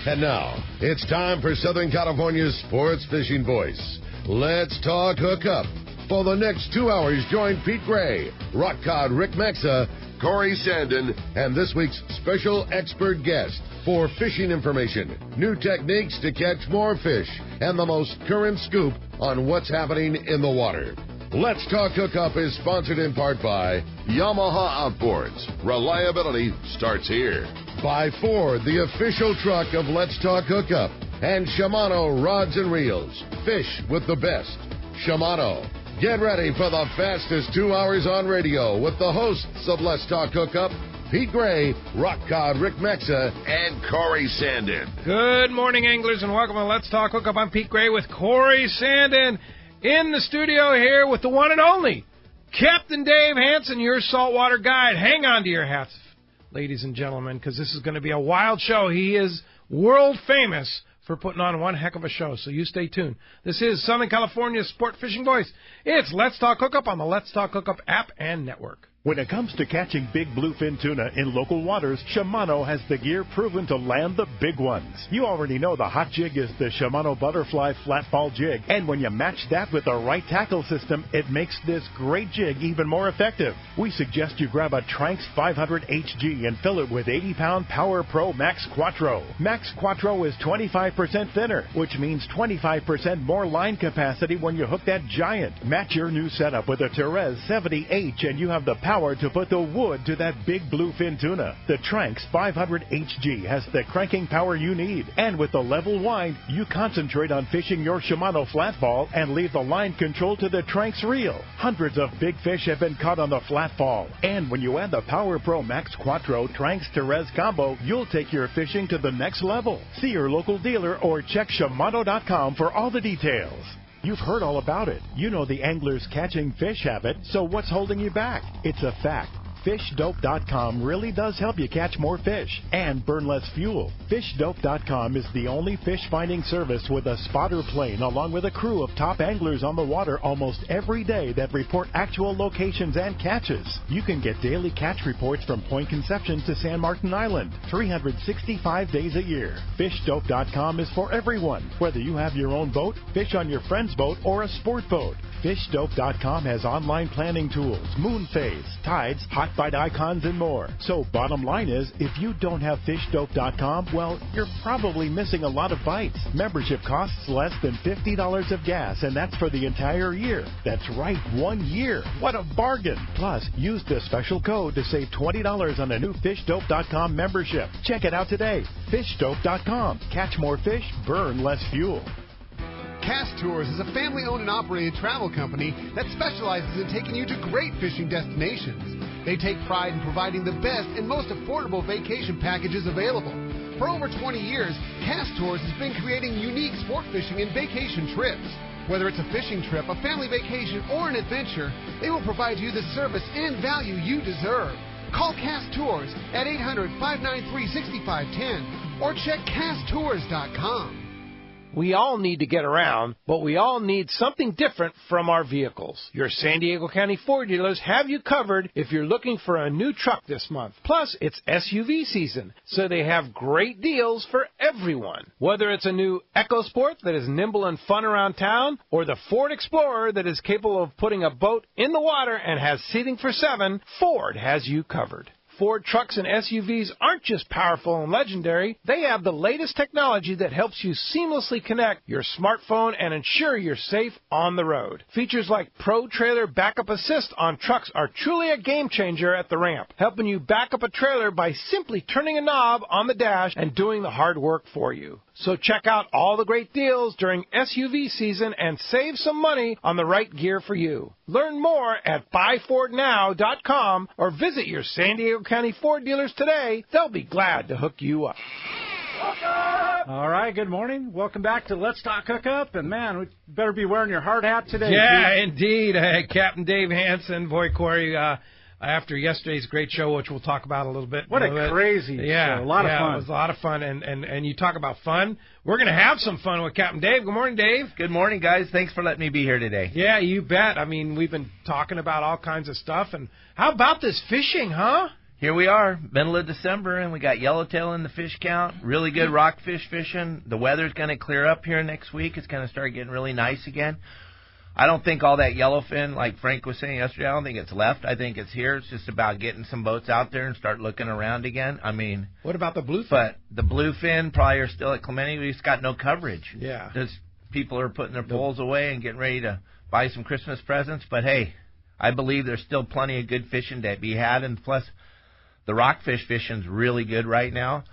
And now, it's time for Southern California's sports fishing voice. Let's talk hookup. For the next 2 hours, join Pete Gray, Rock Cod Rick Mexa, Corey Sandin, and this week's special expert guest for fishing information, new techniques to catch more fish, and the most current scoop on what's happening in the water. Let's Talk Hookup is sponsored in part by Yamaha Outboards. Reliability starts here. By Ford, the official truck of Let's Talk Hookup. And Shimano Rods and Reels. Fish with the best. Shimano. Get ready for the fastest 2 hours on radio with the hosts of Let's Talk Hookup, Pete Gray, Rock Cod Rick Mexa, and Corey Sandin. Good morning, anglers, and welcome to Let's Talk Hookup. I'm Pete Gray with Corey Sandin in the studio here with the one and only Captain Dave Hanson, your saltwater guide. Hang on to your hats, ladies and gentlemen, because this is going to be a wild show. He is world famous for putting on one heck of a show, so you stay tuned. This is Southern California's sport fishing voice. It's Let's Talk Hookup on the Let's Talk Hookup app and network. When it comes to catching big bluefin tuna in local waters, Shimano has the gear proven to land the big ones. You already know the hot jig is the Shimano Butterfly Flatball Jig, and when you match that with the right tackle system, it makes this great jig even more effective. We suggest you grab a Tranx 500 HG and fill it with 80-pound Power Pro Max Quattro. Max Quattro is 25% thinner, which means 25% more line capacity when you hook that giant. Match your new setup with a Therese 70H and you have the power to put the wood to that big bluefin tuna. The Tranx 500 HG has the cranking power you need, and with the level wind, you concentrate on fishing your Shimano flatball and leave the line control to the Tranx reel. Hundreds of big fish have been caught on the flatball, and when you add the Power Pro Max Quattro Tranx Therese combo, you'll take your fishing to the next level. See your local dealer or check Shimano.com for all the details. You've heard all about it. You know the angler's catching fish habit, so what's holding you back? It's a fact. FishDope.com really does help you catch more fish and burn less fuel. FishDope.com is the only fish finding service with a spotter plane along with a crew of top anglers on the water almost every day that report actual locations and catches. You can get daily catch reports from Point Conception to San Martin Island, 365 days a year. FishDope.com is for everyone, whether you have your own boat, fish on your friend's boat, or a sport boat. FishDope.com has online planning tools, moon phase, tides, hot bite icons, and more. So bottom line is, if you don't have FishDope.com, well, you're probably missing a lot of bites. Membership costs less than $50 of gas, and that's for the entire year. That's right, 1 year. What a bargain. Plus, use the special code to save $20 on a new FishDope.com membership. Check it out today. FishDope.com. Catch more fish, burn less fuel. Cast Tours is a family-owned and operated travel company that specializes in taking you to great fishing destinations. They take pride in providing the best and most affordable vacation packages available. For over 20 years, Cast Tours has been creating unique sport fishing and vacation trips. Whether it's a fishing trip, a family vacation, or an adventure, they will provide you the service and value you deserve. Call Cast Tours at 800-593-6510 or check casttours.com. We all need to get around, but we all need something different from our vehicles. Your San Diego County Ford dealers have you covered if you're looking for a new truck this month. Plus, it's SUV season, so they have great deals for everyone. Whether it's a new EcoSport that is nimble and fun around town, or the Ford Explorer that is capable of putting a boat in the water and has seating for 7, Ford has you covered. Ford trucks and SUVs aren't just powerful and legendary. They have the latest technology that helps you seamlessly connect your smartphone and ensure you're safe on the road. Features like Pro Trailer Backup Assist on trucks are truly a game changer at the ramp, helping you back up a trailer by simply turning a knob on the dash and doing the hard work for you. So check out all the great deals during SUV season and save some money on the right gear for you. Learn more at buyfordnow.com or visit your San Diego County Ford dealers today. They'll be glad to hook you up. All right, good morning. Welcome back to Let's Talk Hookup. And, man, we better be wearing your hard hat today. Yeah, indeed. Captain Dave Hanson, boy, Corey, after yesterday's great show, which we'll talk about a little bit. What a crazy show. A lot of fun. It was a lot of fun. And you talk about fun. We're going to have some fun with Captain Dave. Good morning, Dave. Good morning, guys. Thanks for letting me be here today. Yeah, you bet. I mean, we've been talking about all kinds of stuff. And how about this fishing, huh? Here we are, middle of December, and we got yellowtail in the fish count. Really good rockfish fishing. The weather's going to clear up here next week. It's going to start getting really nice again. I don't think all that yellowfin, like Frank was saying yesterday, I don't think it's left. I think it's here. It's just about getting some boats out there and start looking around again. I mean... What about the bluefin? But the bluefin probably are still at Clemente. We just got no coverage. Yeah. People are putting their poles away and getting ready to buy some Christmas presents. But, hey, I believe there's still plenty of good fishing to be had. And plus, the rockfish fishing's really good right now.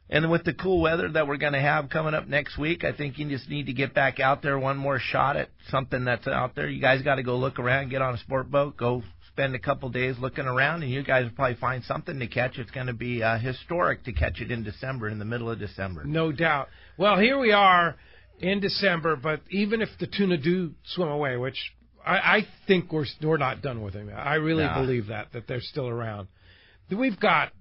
And with the cool weather that we're going to have coming up next week, I think you just need to get back out there one more shot at something that's out there. You guys got to go look around, get on a sport boat, go spend a couple days looking around, and you guys will probably find something to catch. It's going to be historic to catch it in December, in the middle of December. No doubt. Well, here we are in December, but even if the tuna do swim away, which I think we're not done with them. I really believe that they're still around. We've got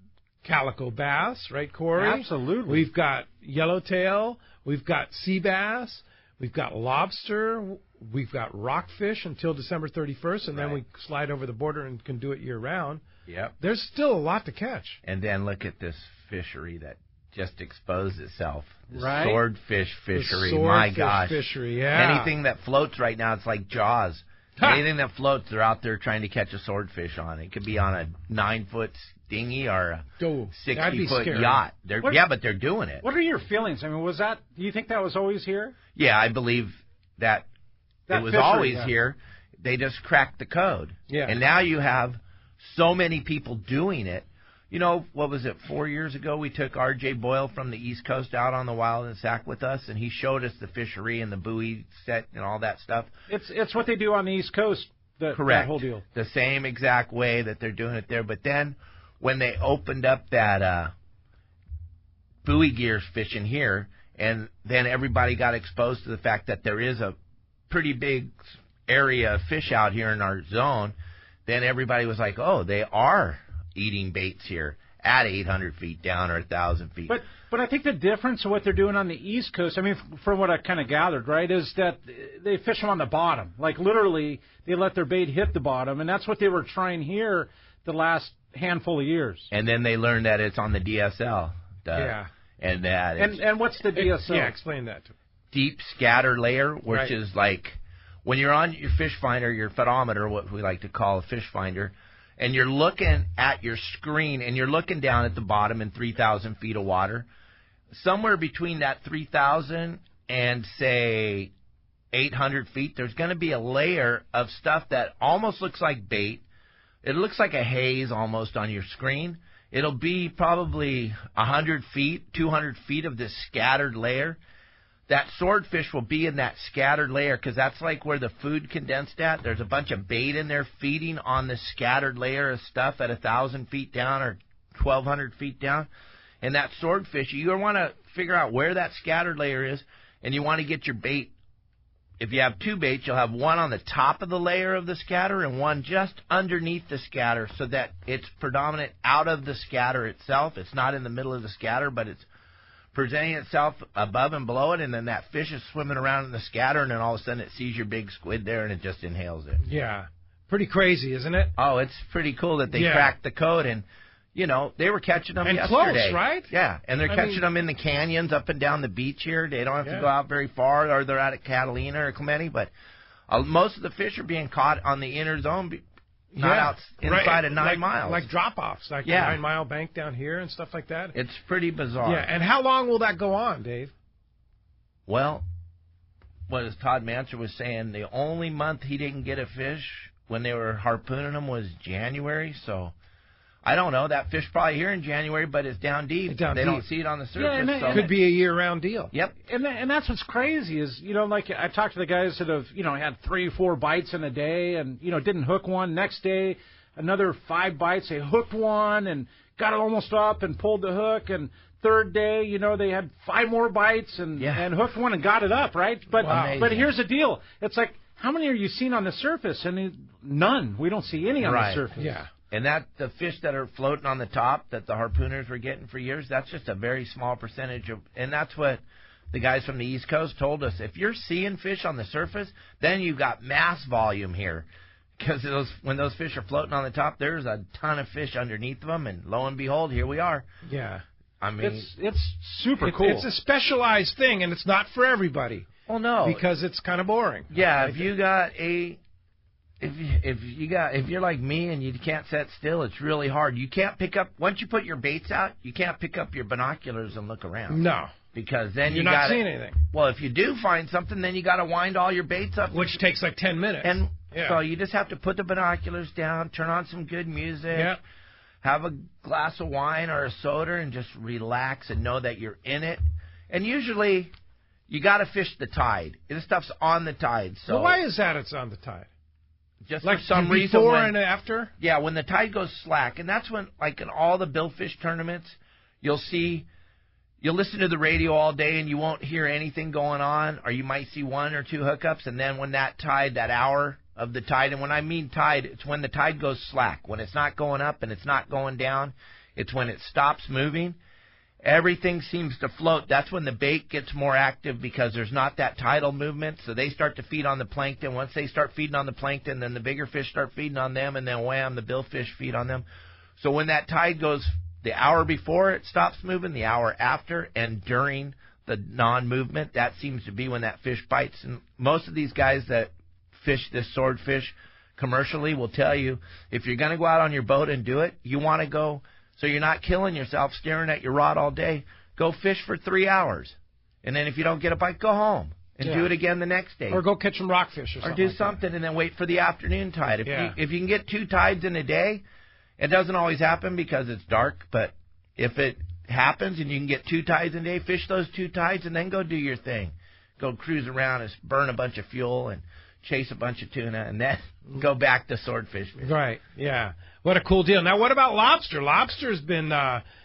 calico bass, right, Corey? Absolutely. We've got yellowtail. We've got sea bass. We've got lobster. We've got rockfish until December 31st, and then we slide over the border and can do it year-round. Yep. There's still a lot to catch. And then look at this fishery that just exposed itself. The right? Swordfish fishery. The My swordfish gosh. fishery, yeah. Anything that floats right now, it's like Jaws. Anything that floats, they're out there trying to catch a swordfish on. It could be on a 9-foot dinghy or a 60-foot yacht. But they're doing it. What are your feelings? I mean, do you think that was always here? Yeah, I believe that it was fishery, always here. They just cracked the code. Yeah. And now you have so many people doing it. You know, what was it, 4 years ago we took R.J. Boyle from the East Coast out on the Wild and Sack with us, and he showed us the fishery and the buoy set and all that stuff. It's what they do on the East Coast, Correct. That whole deal. The same exact way that they're doing it there. But then when they opened up that buoy gears fishing here, and then everybody got exposed to the fact that there is a pretty big area of fish out here in our zone, then everybody was like, oh, they are eating baits here at 800 feet down or 1,000 feet. But I think the difference of what they're doing on the East Coast, I mean, from what I kind of gathered, right, is that they fish them on the bottom. Like, literally, they let their bait hit the bottom, and that's what they were trying here the last handful of years. And then they learned that it's on the DSL. And that and what's the DSL? Yeah, explain that to me. Deep scatter layer, which is like when you're on your fish finder, your photometer, what we like to call a fish finder, and you're looking at your screen, and you're looking down at the bottom in 3,000 feet of water, somewhere between that 3,000 and, say, 800 feet, there's going to be a layer of stuff that almost looks like bait. It looks like a haze almost on your screen. It'll be probably 100 feet, 200 feet of this scattered layer. That swordfish will be in that scattered layer because that's like where the food condensed at. There's a bunch of bait in there feeding on this scattered layer of stuff at 1,000 feet down or 1,200 feet down. And that swordfish, you want to figure out where that scattered layer is, and you want to get your bait. If you have two baits, you'll have one on the top of the layer of the scatter and one just underneath the scatter so that it's predominant out of the scatter itself. It's not in the middle of the scatter, but it's presenting itself above and below it, and then that fish is swimming around in the scatter, and then all of a sudden it sees your big squid there, and it just inhales it. Yeah. Pretty crazy, isn't it? Oh, it's pretty cool that they cracked the code, and, you know, they were catching them yesterday. Close, right? Yeah, and they're catching them in the canyons up and down the beach here. They don't have to go out very far, or they're out at Catalina or Clemente, but most of the fish are being caught on the inner zone, not out inside of 9 miles. Like drop-offs, like the 9 Mile Bank down here and stuff like that. It's pretty bizarre. Yeah, and how long will that go on, Dave? Well, what as Todd Manser was saying, the only month he didn't get a fish when they were harpooning them was January, so I don't know. That fish probably here in January, but it's down deep. They don't see it on the surface. Yeah, it could be a year-round deal. Yep. And that's what's crazy is, you know, like I talked to the guys that have, you know, had 3 or 4 bites in a day and, you know, didn't hook one. Next day, another 5 bites. They hooked one and got it almost up and pulled the hook. And third day, you know, they had 5 more bites and hooked one and got it up, right? But here's the deal. It's like, how many are you seeing on the surface? And none. We don't see any on the surface. Yeah. And the fish that are floating on the top that the harpooners were getting for years, that's just a very small percentage of, and that's what the guys from the East Coast told us. If you're seeing fish on the surface, then you've got mass volume here. Because when those fish are floating on the top, there's a ton of fish underneath them, and lo and behold, here we are. Yeah. I mean, it's super cool. It's a specialized thing, and it's not for everybody. Well, no, because it's kind of boring. Yeah, if you're like me and you can't sit still, it's really hard. You can't pick up once you put your baits out. You can't pick up your binoculars and look around. No, because then you're not seeing anything. Well, if you do find something, then you got to wind all your baits up, which takes like 10 minutes. And so you just have to put the binoculars down, turn on some good music. Yeah. Have a glass of wine or a soda and just relax and know that you're in it. And usually, you got to fish the tide. This stuff's on the tide. So why is that it's on the tide? Just like for some reason. Before and after? Yeah, when the tide goes slack. And that's when, like in all the billfish tournaments, you'll listen to the radio all day and you won't hear anything going on. Or you might see one or two hookups. And then when that hour of the tide, and when I mean tide, it's when the tide goes slack. When it's not going up and it's not going down, it's when it stops moving. Everything seems to float. That's when the bait gets more active because there's not that tidal movement, so they start to feed on the plankton. Once they start feeding on the plankton, then the bigger fish start feeding on them, and then wham, the billfish feed on them. So when that tide goes, the hour before it stops moving, the hour after, and during the non-movement, that seems to be when that fish bites. And most of these guys that fish this swordfish commercially will tell you, if you're going to go out on your boat and do it, you want to go so you're not killing yourself staring at your rod all day. Go fish for 3 hours. And then if you don't get a bite, go home and do it again the next day. Or go catch some rockfish or something. Or do like something that. And then wait for the afternoon tide. If you can get 2 tides in a day, it doesn't always happen because it's dark, but if it happens and you can get 2 tides in a day, fish those 2 tides and then go do your thing. Go cruise around and burn a bunch of fuel and chase a bunch of tuna, and then go back to swordfish fishing. Right, yeah. What a cool deal. Now, what about lobster? Lobster's been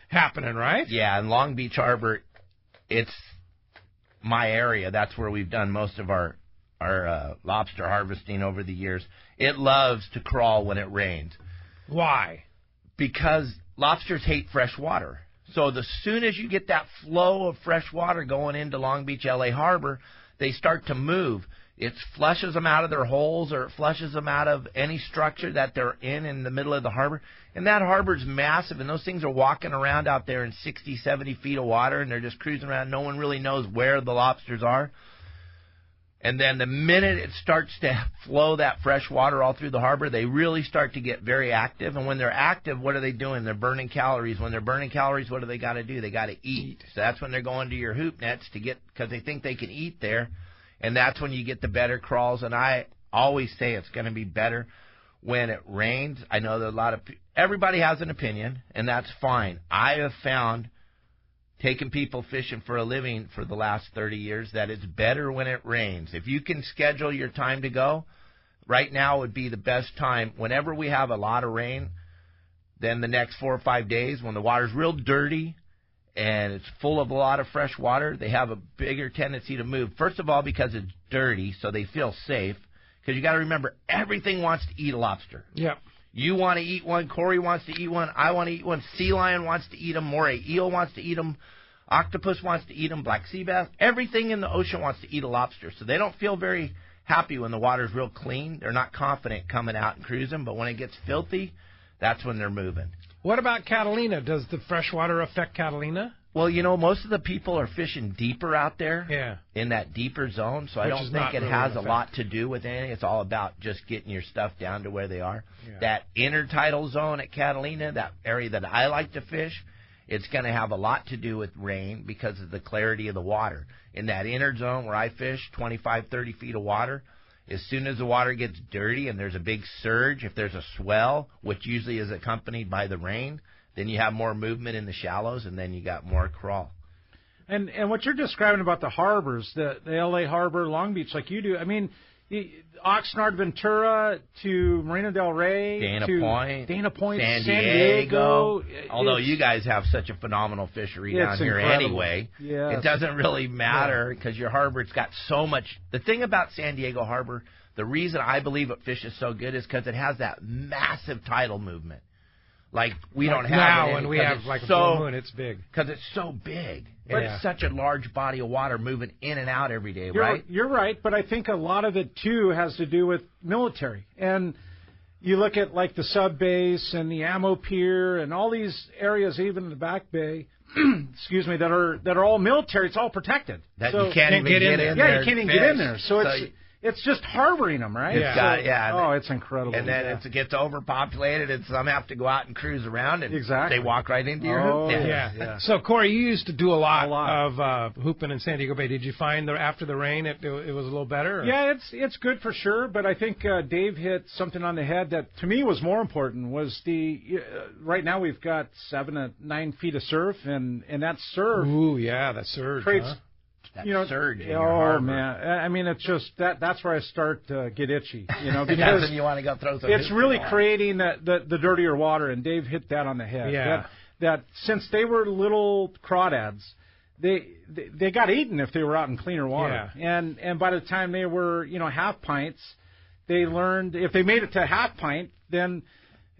happening, right? Yeah, in Long Beach Harbor, it's my area. That's where we've done most of our lobster harvesting over the years. It loves to crawl when it rains. Why? Because lobsters hate fresh water. So as soon as you get that flow of fresh water going into Long Beach, LA Harbor, they start to move. It flushes them out of their holes, or it flushes them out of any structure that they're in the middle of the harbor. And that harbor's massive, and those things are walking around out there in 60, 70 feet of water, and they're just cruising around. No one really knows where the lobsters are. And then the minute it starts to flow that fresh water all through the harbor, they really start to get very active. And when they're active, what are they doing? They're burning calories. When they're burning calories, what do they got to do? They got to eat. So that's when they're going to your hoop nets because they think they can eat there. And that's when you get the better crawls. And I always say it's going to be better when it rains. I know that everybody has an opinion, and that's fine. I have found, taking people fishing for a living for the last 30 years, that it's better when it rains. If you can schedule your time to go, right now would be the best time. Whenever we have a lot of rain, then the next 4 or 5 days, when the water's real dirty and it's full of a lot of fresh water, they have a bigger tendency to move. First of all, because it's dirty, so they feel safe. Because you got to remember, everything wants to eat a lobster. Yeah. You want to eat one. Corey wants to eat one. I want to eat one. Sea lion wants to eat them. Moray eel wants to eat them. Octopus wants to eat them. Black sea bass. Everything in the ocean wants to eat a lobster. So they don't feel very happy when the water's real clean. They're not confident coming out and cruising. But when it gets filthy, that's when they're moving. What about Catalina? Does the fresh water affect Catalina? Well, you know, most of the people are fishing deeper out there. Yeah. In that deeper zone. So I don't think it has a lot to do with anything. It's all about just getting your stuff down to where they are. Yeah. That intertidal zone at Catalina, that area that I like to fish, it's going to have a lot to do with rain because of the clarity of the water. In that inner zone where I fish, 25, 30 feet of water, as soon as the water gets dirty and there's a big surge, if there's a swell, which usually is accompanied by the rain, then you have more movement in the shallows, and then you got more crawl. And what you're describing about the harbors, the L.A. Harbor, Long Beach, like you do, I mean, Oxnard, Ventura to Marina del Rey, Dana Point, San Diego. Although you guys have such a phenomenal fishery down here anyway, it doesn't really matter because your harbor's got so much. The thing about San Diego Harbor, the reason I believe it fishes so good is because it has that massive tidal movement. Like we don't have now when we have like a full moon, it's big. Because it's so big. It's such a large body of water moving in and out every day, right? You're right, but I think a lot of it, too, has to do with military. And you look at like the sub base and the ammo pier and all these areas, even in the back bay, excuse me, that are all military. It's all protected. That you can't even get in there. Yeah, you can't even get in there. So it's just harboring them, right? Yeah. It's incredible. And then it gets overpopulated, and some have to go out and cruise around, and they walk right into your hoop. Yeah. So, Corey, you used to do a lot. Of hooping in San Diego Bay. Did you find after the rain it was a little better? Or? Yeah, it's good for sure. But I think Dave hit something on the head that to me was more important. Was right now we've got 7 to 9 feet of surf, and that surf. Ooh, yeah, that surge. Creates, surge in your harbor. Man, I mean, it's just that's where I start to get itchy, because you want to go throw some. It's really creating the dirtier water, and Dave hit that on the head. Yeah. That since they were little crawdads, they got eaten if they were out in cleaner water. Yeah. And by the time they were half pints, they learned if they made it to half pint, then.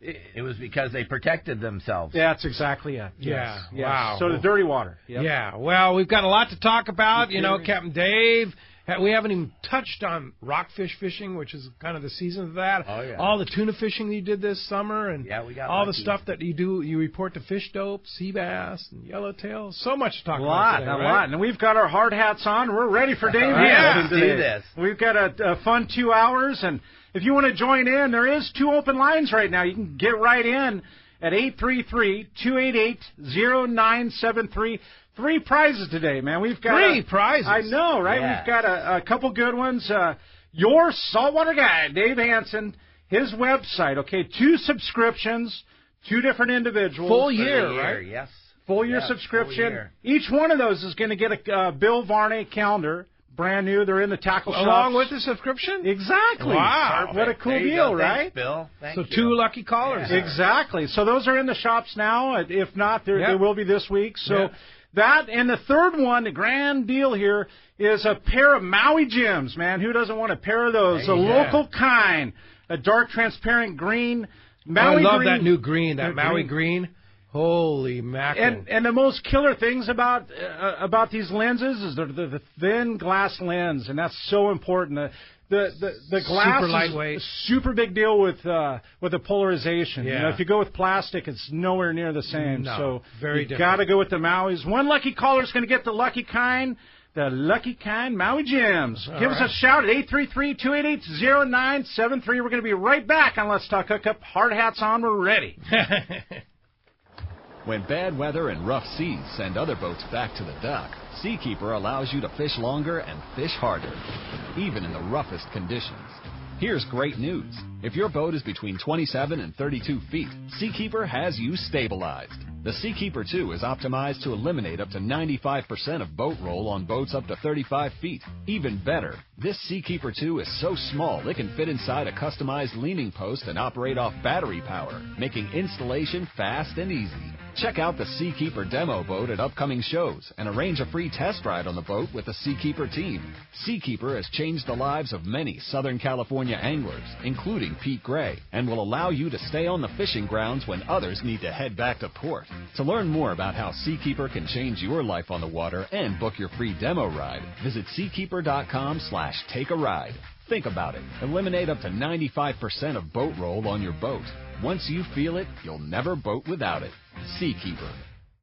It was because they protected themselves. Yeah, that's exactly it. Yeah. Yes. Wow. So the dirty water. Yep. Yeah. Well, we've got a lot to talk about. Captain Dave. We haven't even touched on rockfish fishing, which is kind of the season of that. Oh, yeah. All the tuna fishing that you did this summer, and we got all lucky. the stuff that you do. You report to fish dope, sea bass, and yellowtail. So much to talk about. A lot. And we've got our hard hats on. We're ready for Dave. Let's do this. We've got a fun 2 hours, and if you want to join in, there is 2 open lines right now. You can get right in at 833-288-0973. 3 prizes today, man. We've got 3 prizes. I know, right? Yeah. We've got a couple good ones. Your Saltwater Guide, Dave Hanson, his website. Okay, 2 subscriptions, 2 different individuals. Full year, right? Yes. Full year subscription. Full year. Each one of those is going to get a Bill Varney calendar. Brand new. They're in the tackle shops. Along with the subscription? Exactly. Wow. What a cool deal, right? Thanks, Bill. Thank you. 2 lucky callers. Yeah. Exactly. So those are in the shops now. If not, they will be this week. So that, and the third one, the grand deal here, is a pair of Maui Jims, man. Who doesn't want a pair of those? A local kind. A dark transparent green. Maui I love green. that new green, that Maui green. Holy mackerel. And the most killer things about these lenses is the thin glass lens, and that's so important. The glass super lightweight, is a super big deal with the polarization. Yeah. If you go with plastic, it's nowhere near the same. No, so very you different. got to go with the Mauis. One lucky caller is going to get the lucky kind. The lucky kind Maui Jims. Give us a shout at 833-288-0973. We're going to be right back on Let's Talk Hookup. Hard hats on. We're ready. When bad weather and rough seas send other boats back to the dock, Seakeeper allows you to fish longer and fish harder, even in the roughest conditions. Here's great news. If your boat is between 27 and 32 feet, Seakeeper has you stabilized. The Seakeeper 2 is optimized to eliminate up to 95% of boat roll on boats up to 35 feet. Even better, this Seakeeper 2 is so small it can fit inside a customized leaning post and operate off battery power, making installation fast and easy. Check out the Seakeeper demo boat at upcoming shows and arrange a free test ride on the boat with the Seakeeper team. Seakeeper has changed the lives of many Southern California anglers, including Pete Gray, and will allow you to stay on the fishing grounds when others need to head back to port. To learn more about how Seakeeper can change your life on the water and book your free demo ride, visit seakeeper.com/take-a-ride. Think about it. Eliminate up to 95% of boat roll on your boat. Once you feel it, you'll never boat without it. Seakeeper.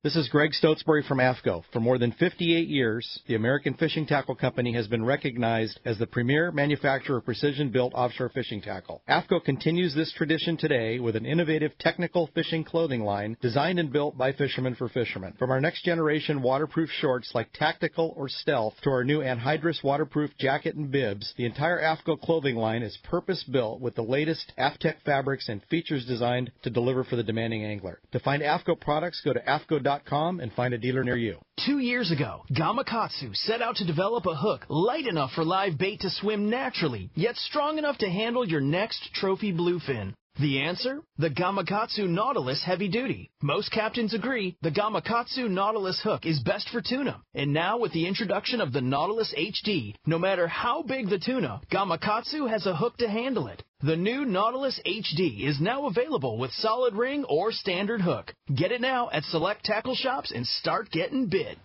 This is Greg Stotesbury from AFCO. For more than 58 years, the American Fishing Tackle Company has been recognized as the premier manufacturer of precision-built offshore fishing tackle. AFCO continues this tradition today with an innovative technical fishing clothing line designed and built by fishermen for fishermen. From our next-generation waterproof shorts like Tactical or Stealth to our new anhydrous waterproof jacket and bibs, the entire AFCO clothing line is purpose-built with the latest AFTEC fabrics and features designed to deliver for the demanding angler. To find AFCO products, go to AFCO.com and find a dealer near you. 2 years ago, Gamakatsu set out to develop a hook light enough for live bait to swim naturally, yet strong enough to handle your next trophy bluefin. The answer? The Gamakatsu Nautilus Heavy Duty. Most captains agree the Gamakatsu Nautilus hook is best for tuna. And now with the introduction of the Nautilus HD, no matter how big the tuna, Gamakatsu has a hook to handle it. The new Nautilus HD is now available with solid ring or standard hook. Get it now at select tackle shops and start getting bit.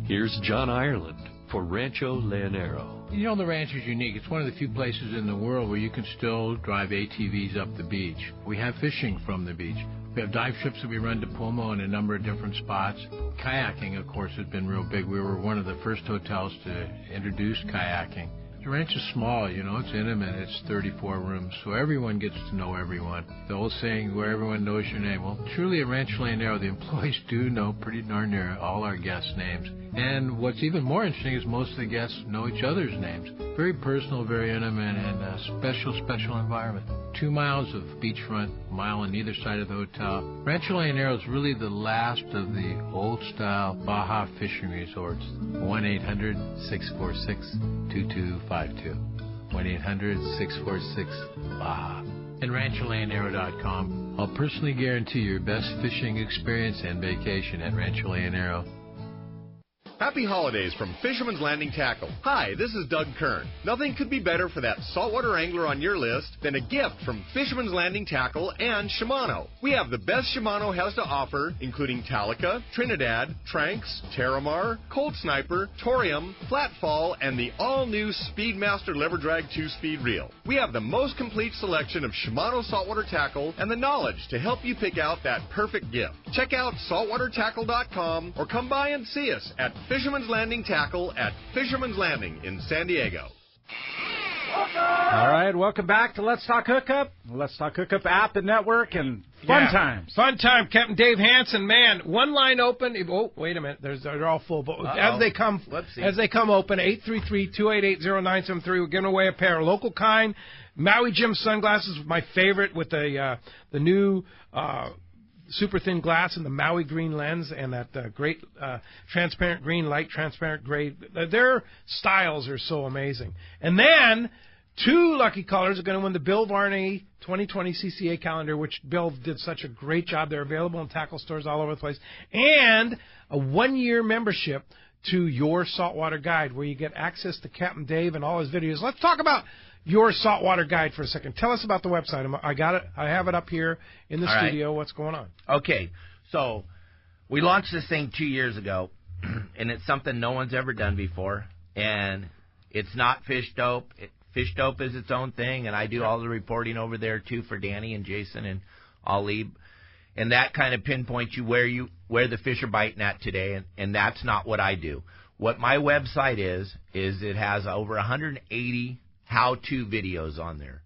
Here's John Ireland, for Rancho Leonero. You know, the ranch is unique. It's one of the few places in the world where you can still drive ATVs up the beach. We have fishing from the beach. We have dive trips that we run to Pomo in a number of different spots. Kayaking, of course, has been real big. We were one of the first hotels to introduce kayaking. The ranch is small, you know, it's intimate. It's 34 rooms, so everyone gets to know everyone. The old saying, where everyone knows your name. Well, truly at Rancho Leonero, the employees do know pretty darn near all our guests' names. And what's even more interesting is most of the guests know each other's names. Very personal, very intimate, and a special environment. 2 miles of beachfront, a mile on either side of the hotel. Rancho Leonero is really the last of the old-style Baja fishing resorts. 1-800-646-2252. 1-800-646-BAJA. And RanchoLeonero.com. I'll personally guarantee your best fishing experience and vacation at Rancho Leonero. Happy holidays from Fisherman's Landing Tackle. Hi, this is Doug Kern. Nothing could be better for that saltwater angler on your list than a gift from Fisherman's Landing Tackle and Shimano. We have the best Shimano has to offer, including Talica, Trinidad, Tranx, Terramar, Cold Sniper, Torium, Flatfall, and the all-new Speedmaster Lever Drag 2-speed reel. We have the most complete selection of Shimano saltwater tackle and the knowledge to help you pick out that perfect gift. Check out saltwatertackle.com or come by and see us at Fisherman's Landing Tackle at Fisherman's Landing in San Diego. All right, welcome back to Let's Talk Hookup. Let's Talk Hookup app and network and fun times. Fun time. Captain Dave Hanson, man, one line open. Oh, wait a minute. They're all full. But as they come open, 833-288-0973. We're giving away a pair of local kind Maui Jim sunglasses, my favorite, with the new super thin glass and the Maui green lens and that great transparent green, light transparent gray. Their styles are so amazing. And then 2 lucky callers are going to win the Bill Varney 2020 CCA calendar, which Bill did such a great job. They're available in tackle stores all over the place. And a 1-year membership to Your Saltwater Guide, where you get access to Captain Dave and all his videos. Let's talk about Your Saltwater Guide for a second. Tell us about the website. I got it. I have it up here in the studio. What's going on? Okay, so we launched this thing 2 years ago, and it's something no one's ever done before. And it's not Fish Dope. Fish Dope is its own thing, and I do all the reporting over there too for Danny and Jason and Ali. And that kind of pinpoints you where the fish are biting at today, and that's not what I do. What my website is it has over 180 how-to videos on there.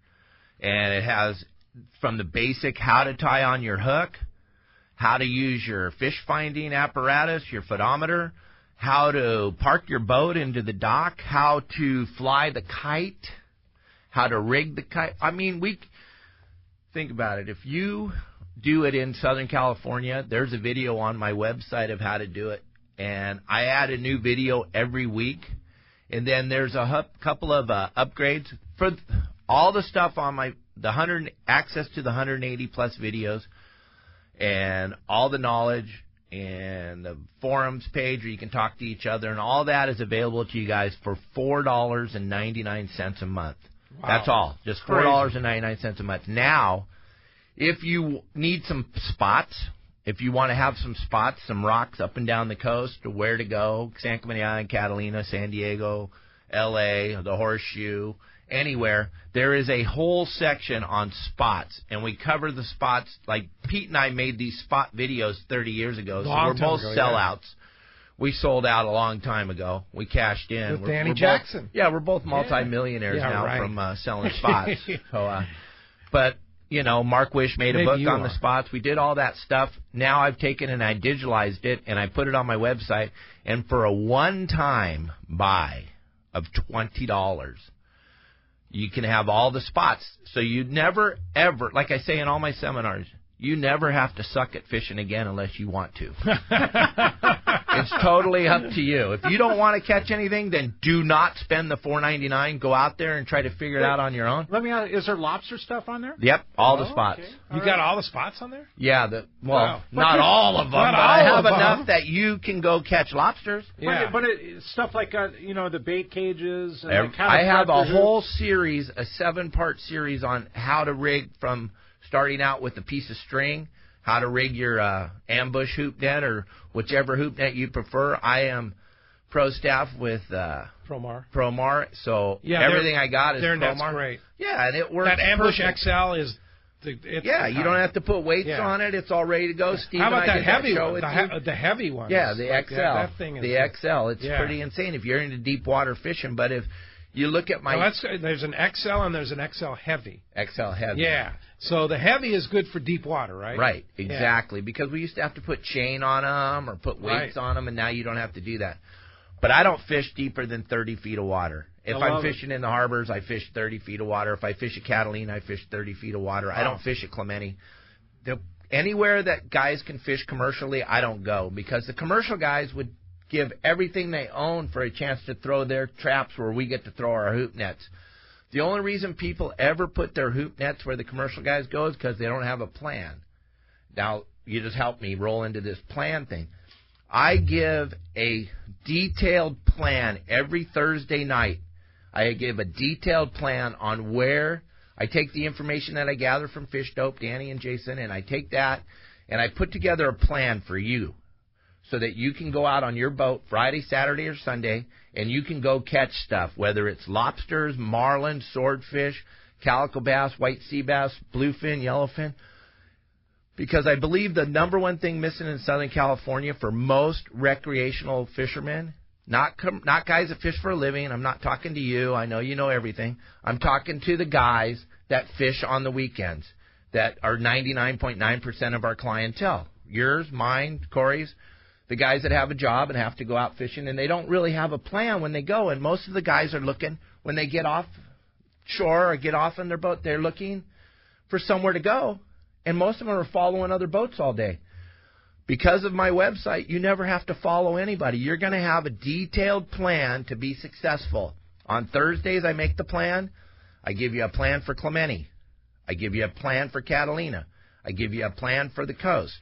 And it has from the basic how to tie on your hook, how to use your fish finding apparatus, your photometer, how to park your boat into the dock, how to fly the kite, how to rig the kite. I mean, think about it. If you do it in Southern California, there's a video on my website of how to do it. And I add a new video every week. And then there's a couple of upgrades for all the stuff on access to the 180 plus videos and all the knowledge and the forums page where you can talk to each other, and all that is available to you guys for $4.99 a month. Wow. That's all, just $4.99 a month. Now, if you need some spots, if you want to have some spots, some rocks up and down the coast, or where to go, San Clemente Island, Catalina, San Diego, L.A., the Horseshoe, anywhere, there is a whole section on spots, and we cover the spots. Like Pete and I made these spot videos 30 years ago, so we're both sellouts. Yeah. We sold out a long time ago. We cashed in. With Danny Jackson. We're both multimillionaires now from selling spots. But you know, Mark Wish made a book on the spots. We did all that stuff. Now I've taken and I digitalized it, and I put it on my website. And for a one-time buy of $20, you can have all the spots. So you never, ever, like I say in all my seminars, you never have to suck at fishing again unless you want to. It's totally up to you. If you don't want to catch anything, then do not spend the $4.99. Go out there and try to figure it out on your own. Let me ask, is there lobster stuff on there? Yep, all the spots. Okay. You got all the spots on there? Yeah, not all of them, but I have enough that you can go catch lobsters. Yeah, but stuff like the bait cages. And I have a whole series, a 7-part series on how to rig from starting out with a piece of string, how to rig your ambush hoop net or whichever hoop net you prefer. I am pro staff with Promar. So everything I got is Promar. That's great. Yeah, and it works. That Ambush perfect. XL is. You don't have to put weights on it. It's all ready to go. Steve, how about that heavy one? The heavy one. Yeah, the XL. That thing is the XL. It's pretty insane if you're into deep water fishing. But if you look at my... there's an XL and there's an XL heavy. XL heavy. Yeah. So the heavy is good for deep water, right? Right, exactly. Yeah. Because we used to have to put chain on them or put weights on them, and now you don't have to do that. But I don't fish deeper than 30 feet of water. If I'm fishing in the harbors, I fish 30 feet of water. If I fish at Catalina, I fish 30 feet of water. Wow. I don't fish at Clemente. Anywhere that guys can fish commercially, I don't go, because the commercial guys would give everything they own for a chance to throw their traps where we get to throw our hoop nets. The only reason people ever put their hoop nets where the commercial guys go is because they don't have a plan. Now, you just help me roll into this plan thing. I give a detailed plan every Thursday night. I give a detailed plan on where I take the information that I gather from Fish Dope, Danny and Jason, and I take that and I put together a plan for you so that you can go out on your boat Friday, Saturday, or Sunday, and you can go catch stuff, whether it's lobsters, marlin, swordfish, calico bass, white sea bass, bluefin, yellowfin. Because I believe the number one thing missing in Southern California for most recreational fishermen, not guys that fish for a living, and I'm not talking to you, I know you know everything. I'm talking to the guys that fish on the weekends, that are 99.9% of our clientele. Yours, mine, Corey's, the guys that have a job and have to go out fishing, and they don't really have a plan when they go. And most of the guys are looking, when they get off shore or get off in their boat, they're looking for somewhere to go. And most of them are following other boats all day. Because of my website, you never have to follow anybody. You're going to have a detailed plan to be successful. On Thursdays, I make the plan. I give you a plan for Clemente. I give you a plan for Catalina. I give you a plan for the coast.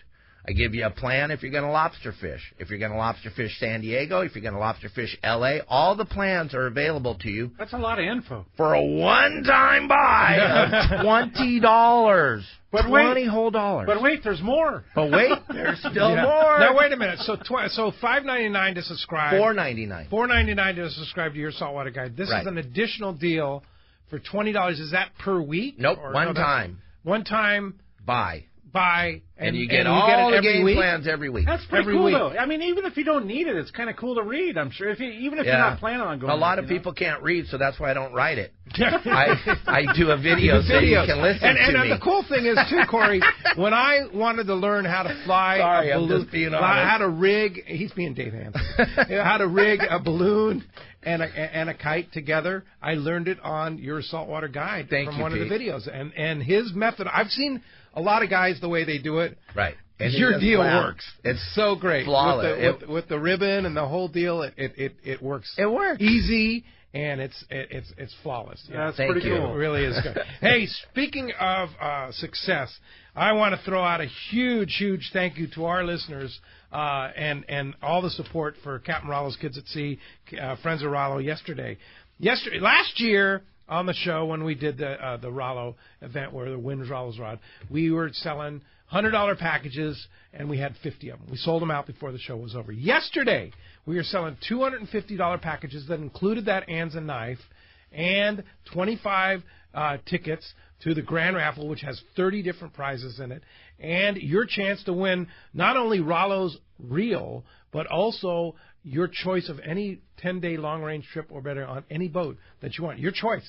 I give you a plan if you're going to lobster fish. If you're going to lobster fish San Diego, if you're going to lobster fish L.A., all the plans are available to you. That's a lot of info. For a one-time buy of $20. But $20 whole dollars. But wait, there's more. But wait, there's still more. Now, wait a minute. So $5.99 to subscribe. $4.99. $4.99 to subscribe to your Saltwater Guide. This is an additional deal for $20. Is that per week? Nope, one time. One time. Buy. And you get all the game plans every week. That's pretty cool, though. I mean, even if you don't need it, it's kind of cool to read, I'm sure. Even if you're not planning on going. A lot of people can't read, so that's why I don't write it. I do a video so you can listen to me. And the cool thing is, too, Corey, when I wanted to learn how to fly a balloon, I'm just being honest. how to rig, he's being Dave Hanson, how to rig a balloon and a kite together, I learned it on your Saltwater Guide from one of the videos. And his method, I've seen a lot of guys the way they do it. Right. And your deal works. It's so great. Flawless. With the ribbon and the whole deal, it works. It works. Easy, and it's flawless. Yeah, that's pretty cool. It really is good. Hey, speaking of success, I want to throw out a huge thank you to our listeners and all the support for Captain Rollo's Kids at Sea, Friends of Rollo last year. On the show, when we did the Rollo event where the Wins Rollo's Rod, we were selling $100 packages, and we had 50 of them. We sold them out before the show was over. Yesterday, we were selling $250 packages that included that Anza knife and 25 tickets to the Grand Raffle, which has 30 different prizes in it, and your chance to win not only Rollo's reel, but also your choice of any 10-day long-range trip or better on any boat that you want. Your choice.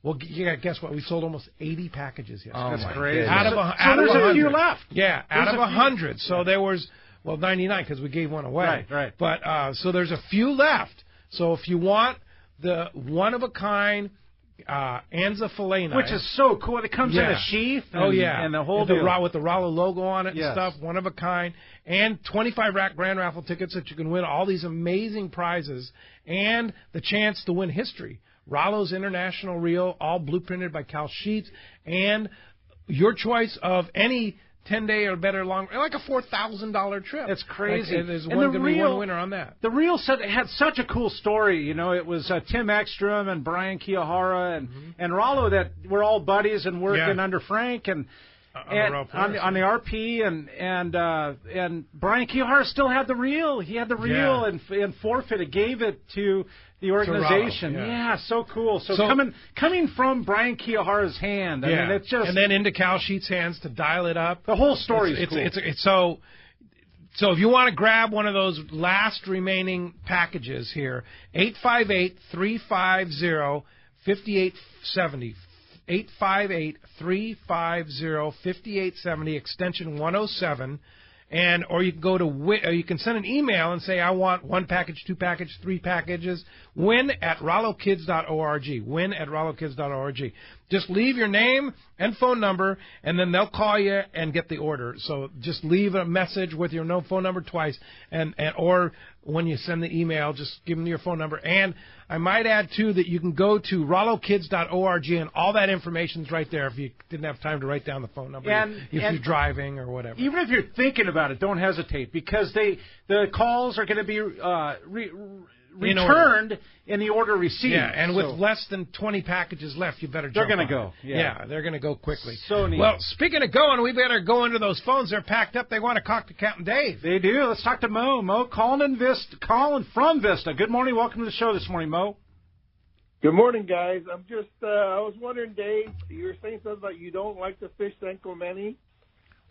Well, guess what? We sold almost 80 packages yesterday. Oh, that's crazy. Out of there's 100. A few left. Yeah, out of 100. So there was, 99 because we gave one away. Right. But so there's a few left. So if you want the one-of-a-kind Anza fillet knife, which is so cool. It comes in a sheath. And the whole deal. With the Rollo logo on it and stuff. One of a kind. And 25 Grand Raffle tickets that you can win all these amazing prizes and the chance to win history. Rollo's International Reel, all blueprinted by Cal Sheets, and your choice of any 10-day or better long, like a $4,000 trip. It's crazy. There's going to be one winner on that. The reel had such a cool story. You know, it was Tim Ekstrom and Brian Kiyahara and Rollo that were all buddies and working under Frank, and on the RP, and Brian Kiyahara still had the reel. He had the reel and forfeited, gave it to the organization. Yeah, so cool. So coming from Brian Kiyahara's hand, I mean, it's just, and then into Cal Sheet's hands to dial it up. The whole story is cool. So if you want to grab one of those last remaining packages here, 858-350-5870. 858-350-5870, extension 107, or you can go to you can send an email and say, I want 1 package, 2 packages, 3 packages. win@RolloKids.org. win@RolloKids.org. Just leave your name and phone number, and then they'll call you and get the order. So just leave a message with your phone number twice, or when you send the email, just give them your phone number. And I might add, too, that you can go to RolloKids.org, and all that information's right there if you didn't have time to write down the phone number, if you're driving or whatever. Even if you're thinking about it, don't hesitate, because the calls are going to be returned in the order received. Yeah, and with less than 20 packages left, you better jump They're going to go. Yeah, they're going to go quickly. So neat. Well, speaking of going, we better go into those phones. They're packed up. They want to talk to Captain Dave. They do. Let's talk to Mo. Mo, calling from Vista. Good morning. Welcome to the show this morning, Mo. Good morning, guys. I'm just, I was wondering, Dave, you were saying something about you don't like to fish San Clemente.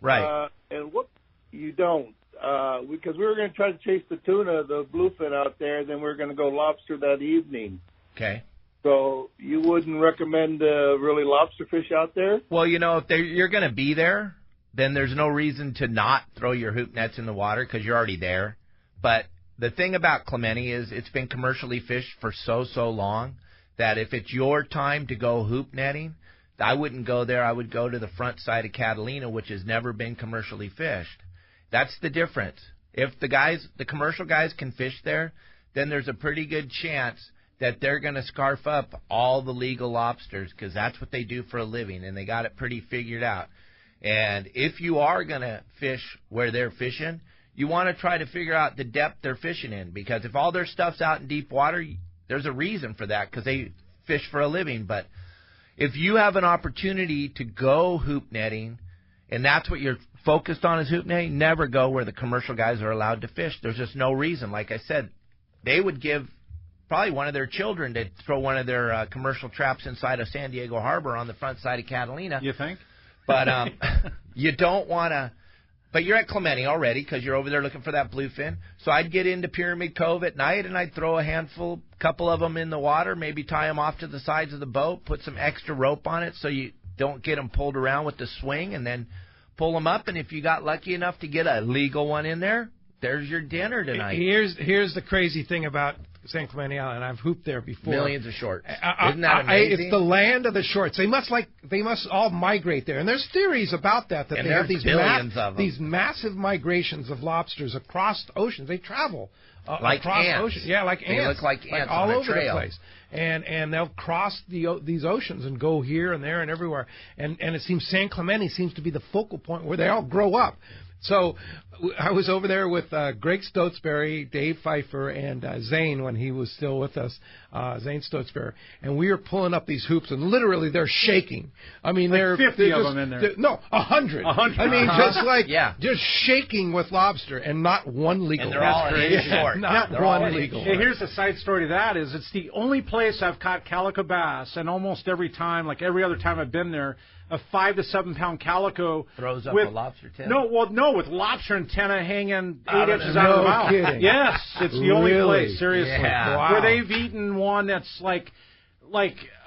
Right. And what you don't. Because we were going to try to chase the tuna, the bluefin out there, then we were going to go lobster that evening. Okay. So you wouldn't recommend really lobster fish out there? Well, if you're going to be there, then there's no reason to not throw your hoop nets in the water because you're already there. But the thing about Clemente is it's been commercially fished for so long that if it's your time to go hoop netting, I wouldn't go there. I would go to the front side of Catalina, which has never been commercially fished. That's the difference. If the commercial guys can fish there, then there's a pretty good chance that they're going to scarf up all the legal lobsters because that's what they do for a living, and they got it pretty figured out. And if you are going to fish where they're fishing, you want to try to figure out the depth they're fishing in, because if all their stuff's out in deep water, there's a reason for that because they fish for a living. But if you have an opportunity to go hoop netting, and that's what you're focused on is hoop netting, never go where the commercial guys are allowed to fish. There's just no reason. Like I said, they would give probably one of their children to throw one of their commercial traps inside of San Diego Harbor on the front side of Catalina. You think? But you don't want to. But you're at Clemente already because you're over there looking for that bluefin. So I'd get into Pyramid Cove at night, and I'd throw a couple of them in the water, maybe tie them off to the sides of the boat, put some extra rope on it so you don't get them pulled around with the swing, and then pull them up. And if you got lucky enough to get a legal one in there, there's your dinner tonight. Here's the crazy thing about San Clemente Island. I've hooped there before. Millions of shorts. Isn't that amazing? It's the land of the shorts. They must all migrate there. And there's theories about that they have these massive migrations of lobsters across oceans. They travel like across ants. Oceans. Yeah, like ants. They look like ants all on a over trail. the place. And they'll cross these oceans and go here and there and everywhere. And it seems San Clemente seems to be the focal point where they all grow up. So I was over there with Greg Stotesbury, Dave Pfeiffer, and Zane when he was still with us, Zane Stotesbury. And we were pulling up these hoops, and literally they're shaking. I mean, like they're 50 of them in there. No, 100. 100. I mean, just shaking with lobster, and not one legal. And they're all in short. Not one legal. Hey, here's the side story to that is it's the only place I've caught calico bass, and almost every time, like every other time I've been there, a 5 to 7 pound calico throws up a lobster tail. With lobster antenna hanging 8 inches out of the mouth. Kidding. Yes, it's the only place, seriously, yeah. where they've eaten one that's like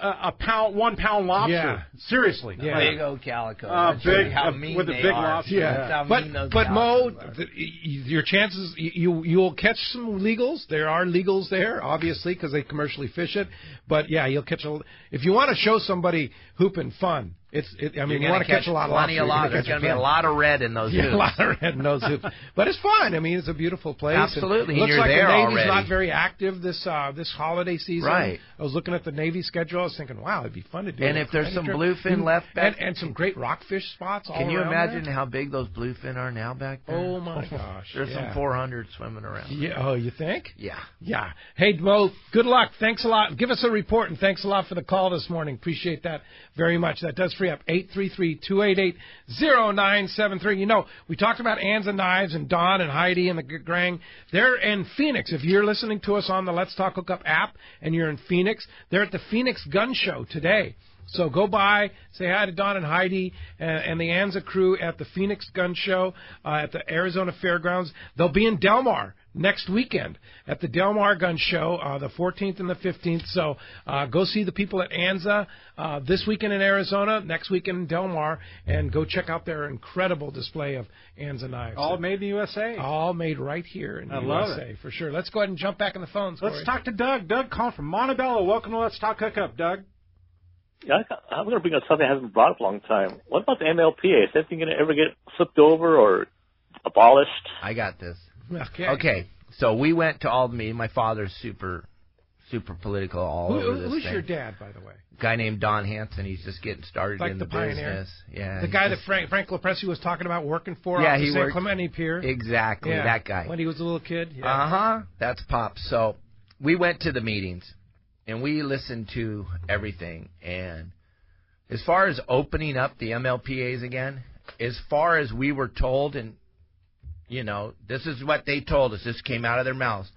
a pound, 1 pound lobster. Yeah. Seriously. Yeah. Big old calico. With the big lobster. Yeah. But Mo, your chances, you'll catch some legals. There are legals there, obviously, because they commercially fish it. But yeah, you'll catch if you want to show somebody hooping fun. You want to catch a lot of lobster. There's going to be a lot of red in those hoops. A lot of red in those hoops. But it's fun. I mean, it's a beautiful place. Absolutely. It looks you're like there the Navy's already. not very active this holiday season. Right. I was looking at the Navy schedule. was thinking, wow, it'd be fun to do. And if there's some bluefin left back, and some great rockfish spots all around. Can you imagine there? how big those bluefin are now back there? Oh my gosh, there's some 400 swimming around. Yeah. Oh, you think? Yeah. Yeah. Hey, well, good luck. Thanks a lot. Give us a report, and thanks a lot for the call this morning. Appreciate that very much. That does free up 833-288-0973. You know, we talked about Anza Knives and Don and Heidi and the gang. They're in Phoenix. If you're listening to us on the Let's Talk Hookup app and you're in Phoenix, they're at the Phoenix Gun Show today. So go by, say hi to Don and Heidi and the Anza crew at the Phoenix Gun Show at the Arizona Fairgrounds. They'll be in Del Mar next weekend at the Del Mar Gun Show, the 14th and the 15th. So go see the people at Anza this weekend in Arizona, next weekend in Del Mar, and go check out their incredible display of Anza knives. All made in the USA. All made right here in the USA, for sure. Let's go ahead and jump back in the phones. Let's talk to Doug. Doug calling from Montebello. Welcome to Let's Talk Hookup, Doug. Yeah, I'm going to bring up something I haven't brought up a long time. What about the MLPA? Is anything going to ever get flipped over or abolished? I got this. Okay. So we went to all the meetings. My father's super political all over this Who's thing. your dad, by the way? A guy named Don Hanson. He's just getting started like in the pioneer. business. Yeah. The guy that Frank Lopresti was talking about working for off the San Clemente Pier. Exactly, that guy. When he was a little kid. Yeah. Uh-huh. That's Pop. So we went to the meetings, and we listened to everything. And as far as opening up the MLPAs again, as far as we were told, and, you know, this is what they told us. This came out of their mouths.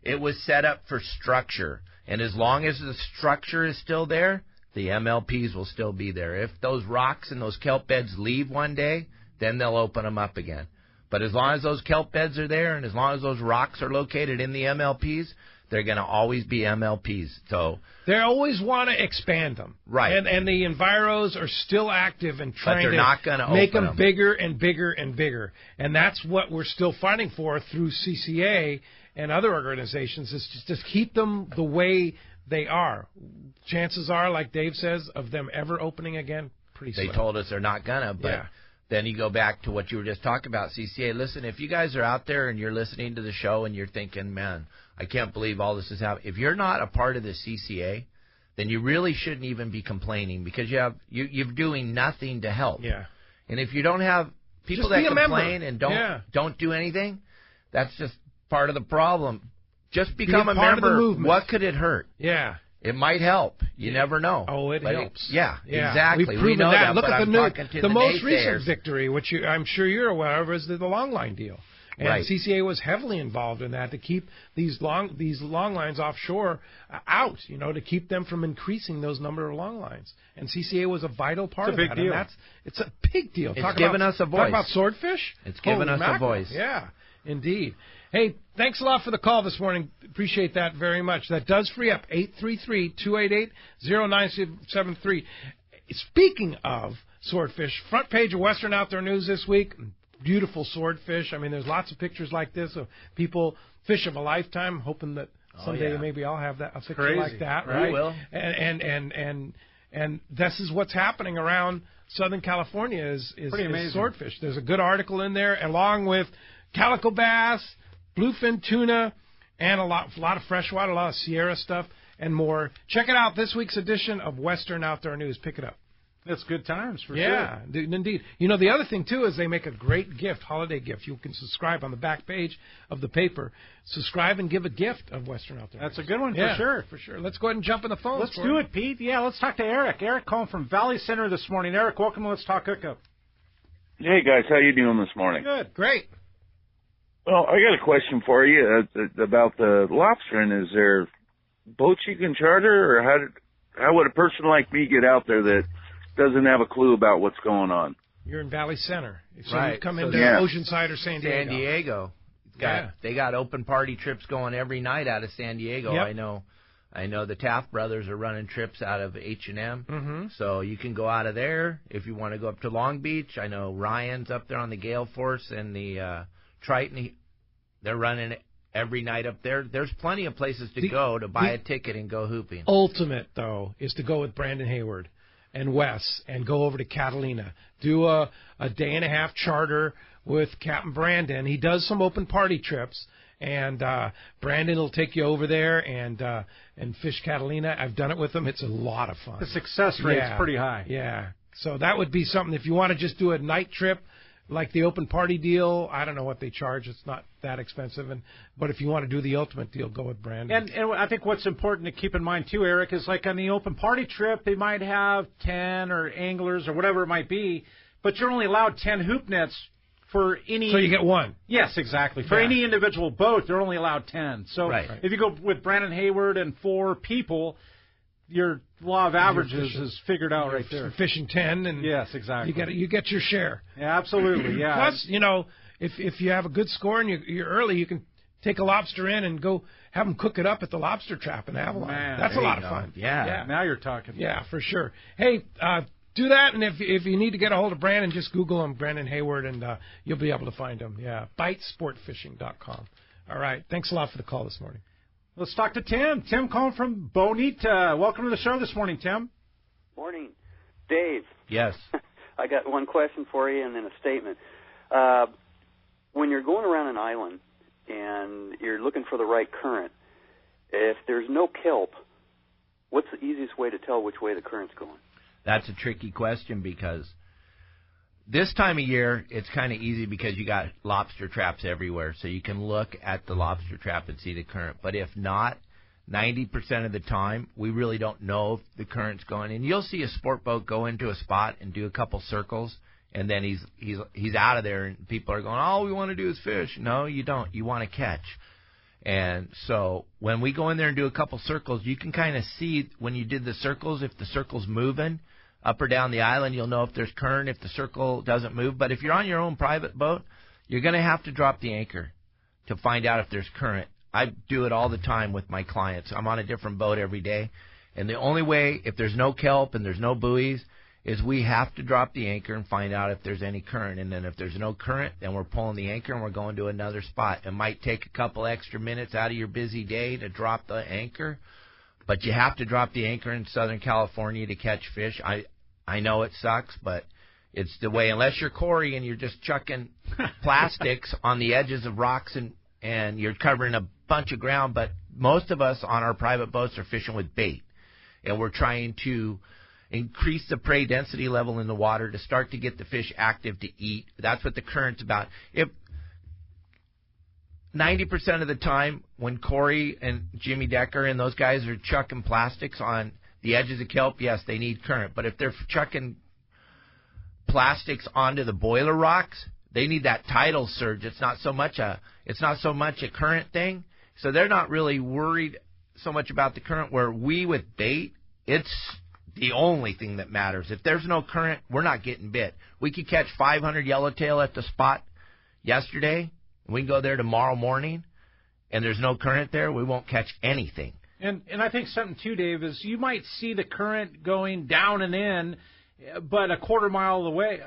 It was set up for structure. And as long as the structure is still there, the MLPs will still be there. If those rocks and those kelp beds leave one day, then they'll open them up again. But as long as those kelp beds are there and as long as those rocks are located in the MLPs, they're going to always be MLPs. So they always want to expand them. Right. And the enviros are still active and trying to make them bigger and bigger and bigger. And that's what we're still fighting for through CCA and other organizations, is to just keep them the way they are. Chances are, like Dave says, of them ever opening again, pretty slim. They told us they're not going to, but then you go back to what you were just talking about, CCA. Listen, if you guys are out there and you're listening to the show and you're thinking, man, I can't believe all this is happening. If you're not a part of the CCA, then you really shouldn't even be complaining, because you're doing nothing to help. Yeah. And if you don't have people that complain and don't do anything, that's just part of the problem. Just become a member. What could it hurt? Yeah. It might help. You never know. Oh, it helps. Yeah, exactly. We know that. Look at the most naysayers. recent victory, which I'm sure you're aware of, is the long line deal. And right. CCA was heavily involved in that to keep these long lines offshore out, you know, to keep them from increasing those number of long lines. And CCA was a vital part of that. Deal. And it's a big deal. It's given us a voice. Talk about swordfish. It's given us a voice. Yeah, indeed. Hey, thanks a lot for the call this morning. Appreciate that very much. That does free up 833-288-0973. Speaking of swordfish, front page of Western Outdoor News this week. Beautiful swordfish. I mean, there's lots of pictures like this of people, fish of a lifetime, hoping that someday maybe I'll have a picture like that, right? We will. And this is what's happening around Southern California is swordfish. There's a good article in there, along with calico bass, bluefin tuna, and a lot of freshwater, a lot of Sierra stuff, and more. Check it out, this week's edition of Western Outdoor News. Pick it up. It's good times, for sure. Yeah, indeed. You know, the other thing, too, is they make a great gift, holiday gift. You can subscribe on the back page of the paper. Subscribe and give a gift of Western Outdoor News. That's a good one, for sure. For sure. Let's go ahead and jump in the phone. Let's do it, Pete. Yeah, let's talk to Eric. Eric calling from Valley Center this morning. Eric, welcome to Let's Talk Hookup. Hey, guys. How you doing this morning? Good. Great. Well, I got a question for you about the lobstering. Is there boats you can charter, or how would a person like me get out there that doesn't have a clue about what's going on? You're in Valley Center. So right. you come into Oceanside or San Diego. San Diego. They got open party trips going every night out of San Diego. Yep. I know the Taft brothers are running trips out of H&M. Mm-hmm. So you can go out of there if you want to go up to Long Beach. I know Ryan's up there on the Gale Force and the Triton. They're running every night up there. There's plenty of places to go to buy a ticket and go hooping. Ultimate, though, is to go with Brandon Hayward and Wes and go over to Catalina. Do a day and a half charter with Captain Brandon. He does some open party trips, And Brandon will take you over there and fish Catalina. I've done it with him. It's a lot of fun. The success rate's pretty high. Yeah. So that would be something, if you want to just do a night trip, like the open party deal, I don't know what they charge. It's not that expensive. But if you want to do the ultimate deal, go with Brandon. And I think what's important to keep in mind, too, Eric, is like on the open party trip, they might have 10 or anglers or whatever it might be, but you're only allowed 10 hoop nets for any... So you get one. Yes, exactly. For any individual boat, they're only allowed 10. So if you go with Brandon Hayward and 4 people, your law of averages is figured out right there. Fishing 10, and yes, exactly. You get your share. Yeah, absolutely. Yeah. Plus, if you have a good score and you're early, you can take a lobster in and go have them cook it up at the lobster trap in Avalon. Man, that's a lot of fun. Yeah. Now you're talking. Yeah, for sure. Hey, do that, and if you need to get a hold of Brandon, just Google him, Brandon Hayward, and you'll be able to find him. Yeah, bitesportfishing.com. All right. Thanks a lot for the call this morning. Let's talk to Tim. Tim calling from Bonita. Welcome to the show this morning, Tim. Morning. Dave. Yes. I got one question for you and then a statement. When you're going around an island and you're looking for the right current, if there's no kelp, what's the easiest way to tell which way the current's going? That's a tricky question because this time of year, it's kind of easy because you got lobster traps everywhere, so you can look at the lobster trap and see the current. But if not, 90% of the time, we really don't know if the current's going. And you'll see a sport boat go into a spot and do a couple circles, and then he's out of there, and people are going, all we want to do is fish. No, you don't. You want to catch. And so when we go in there and do a couple circles, you can kind of see when you did the circles, if the circle's moving up or down the island, you'll know if there's current, if the circle doesn't move. But if you're on your own private boat, you're going to have to drop the anchor to find out if there's current. I do it all the time with my clients. I'm on a different boat every day. And the only way, if there's no kelp and there's no buoys, is we have to drop the anchor and find out if there's any current. And then if there's no current, then we're pulling the anchor and we're going to another spot. It might take a couple extra minutes out of your busy day to drop the anchor, but you have to drop the anchor in Southern California to catch fish. I know it sucks, but it's the way. Unless you're Corey and you're just chucking plastics on the edges of rocks and you're covering a bunch of ground. But most of us on our private boats are fishing with bait, and we're trying to increase the prey density level in the water to start to get the fish active to eat. That's what the current's about. If 90% of the time when Corey and Jimmy Decker and those guys are chucking plastics on the edges of kelp, yes, they need current. But if they're chucking plastics onto the boiler rocks, they need that tidal surge. It's not so much a current thing. So they're not really worried so much about the current. Where we with bait, it's the only thing that matters. If there's no current, we're not getting bit. We could catch 500 yellowtail at the spot yesterday, and we can go there tomorrow morning, and there's no current there, we won't catch anything. And I think something, too, Dave, is you might see the current going down and in, but a quarter mile away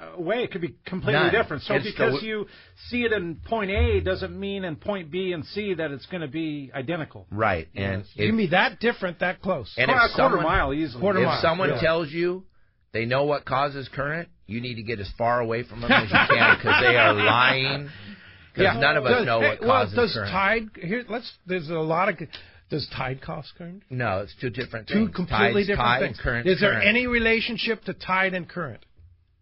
it could be completely different. So because you see it in point A doesn't mean in point B and C that it's going to be identical. Right. And you can be that different, that close. And a quarter mile easily. If someone tells you they know what causes current, you need to get as far away from them as you can because they are lying. Because none of us know what causes current. There's a lot of... Does tide cause current? No, it's two different things. Two completely different things. And current. Is there any relationship to tide and current?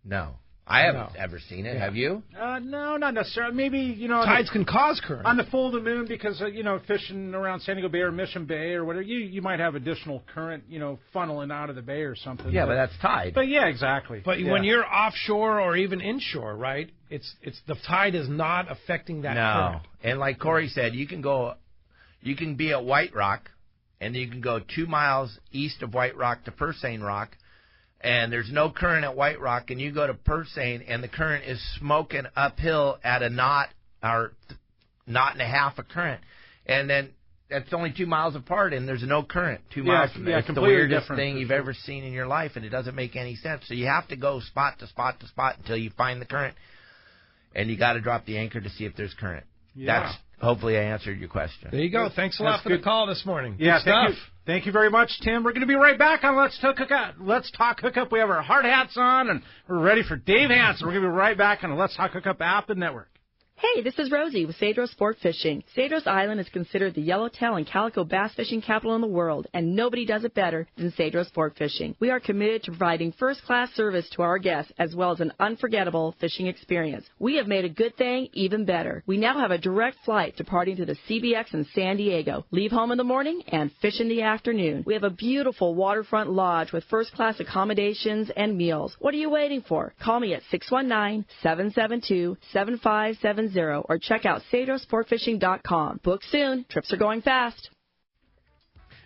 No. I haven't ever seen it. Yeah. Have you? No, not necessarily. Maybe, tides can cause current. On the full of the moon because, fishing around San Diego Bay or Mission Bay or whatever, you might have additional current, funneling out of the bay or something. Yeah, but that's tide. But, yeah, exactly. But when you're offshore or even inshore, right, it's the tide is not affecting that current. No. And like Corey said, you can be at White Rock, and you can go 2 miles east of White Rock to Persane Rock, and there's no current at White Rock, and you go to Persane, and the current is smoking uphill at a knot or knot and a half of current. And then that's only 2 miles apart, and there's no current 2 miles from there. It's the weirdest thing you've ever seen in your life, and it doesn't make any sense. So you have to go spot to spot to spot until you find the current, and you got to drop the anchor to see if there's current. Yeah. Hopefully I answered your question. There you go. Thanks a lot for the call this morning. Yeah, thank you very much, Tim. We're going to be right back on Let's Talk Hookup. We have our hard hats on, and we're ready for Dave Hanson. We're going to be right back on the Let's Talk Hookup app and network. Hey, this is Rosie with Cedros Sport Fishing. Cedros Island is considered the yellowtail and calico bass fishing capital in the world, and nobody does it better than Cedros Sport Fishing. We are committed to providing first-class service to our guests as well as an unforgettable fishing experience. We have made a good thing even better. We now have a direct flight departing to the CBX in San Diego. Leave home in the morning and fish in the afternoon. We have a beautiful waterfront lodge with first-class accommodations and meals. What are you waiting for? Call me at 619-772-7570 or check out CedrosSportFishing.com. Book soon. Trips are going fast.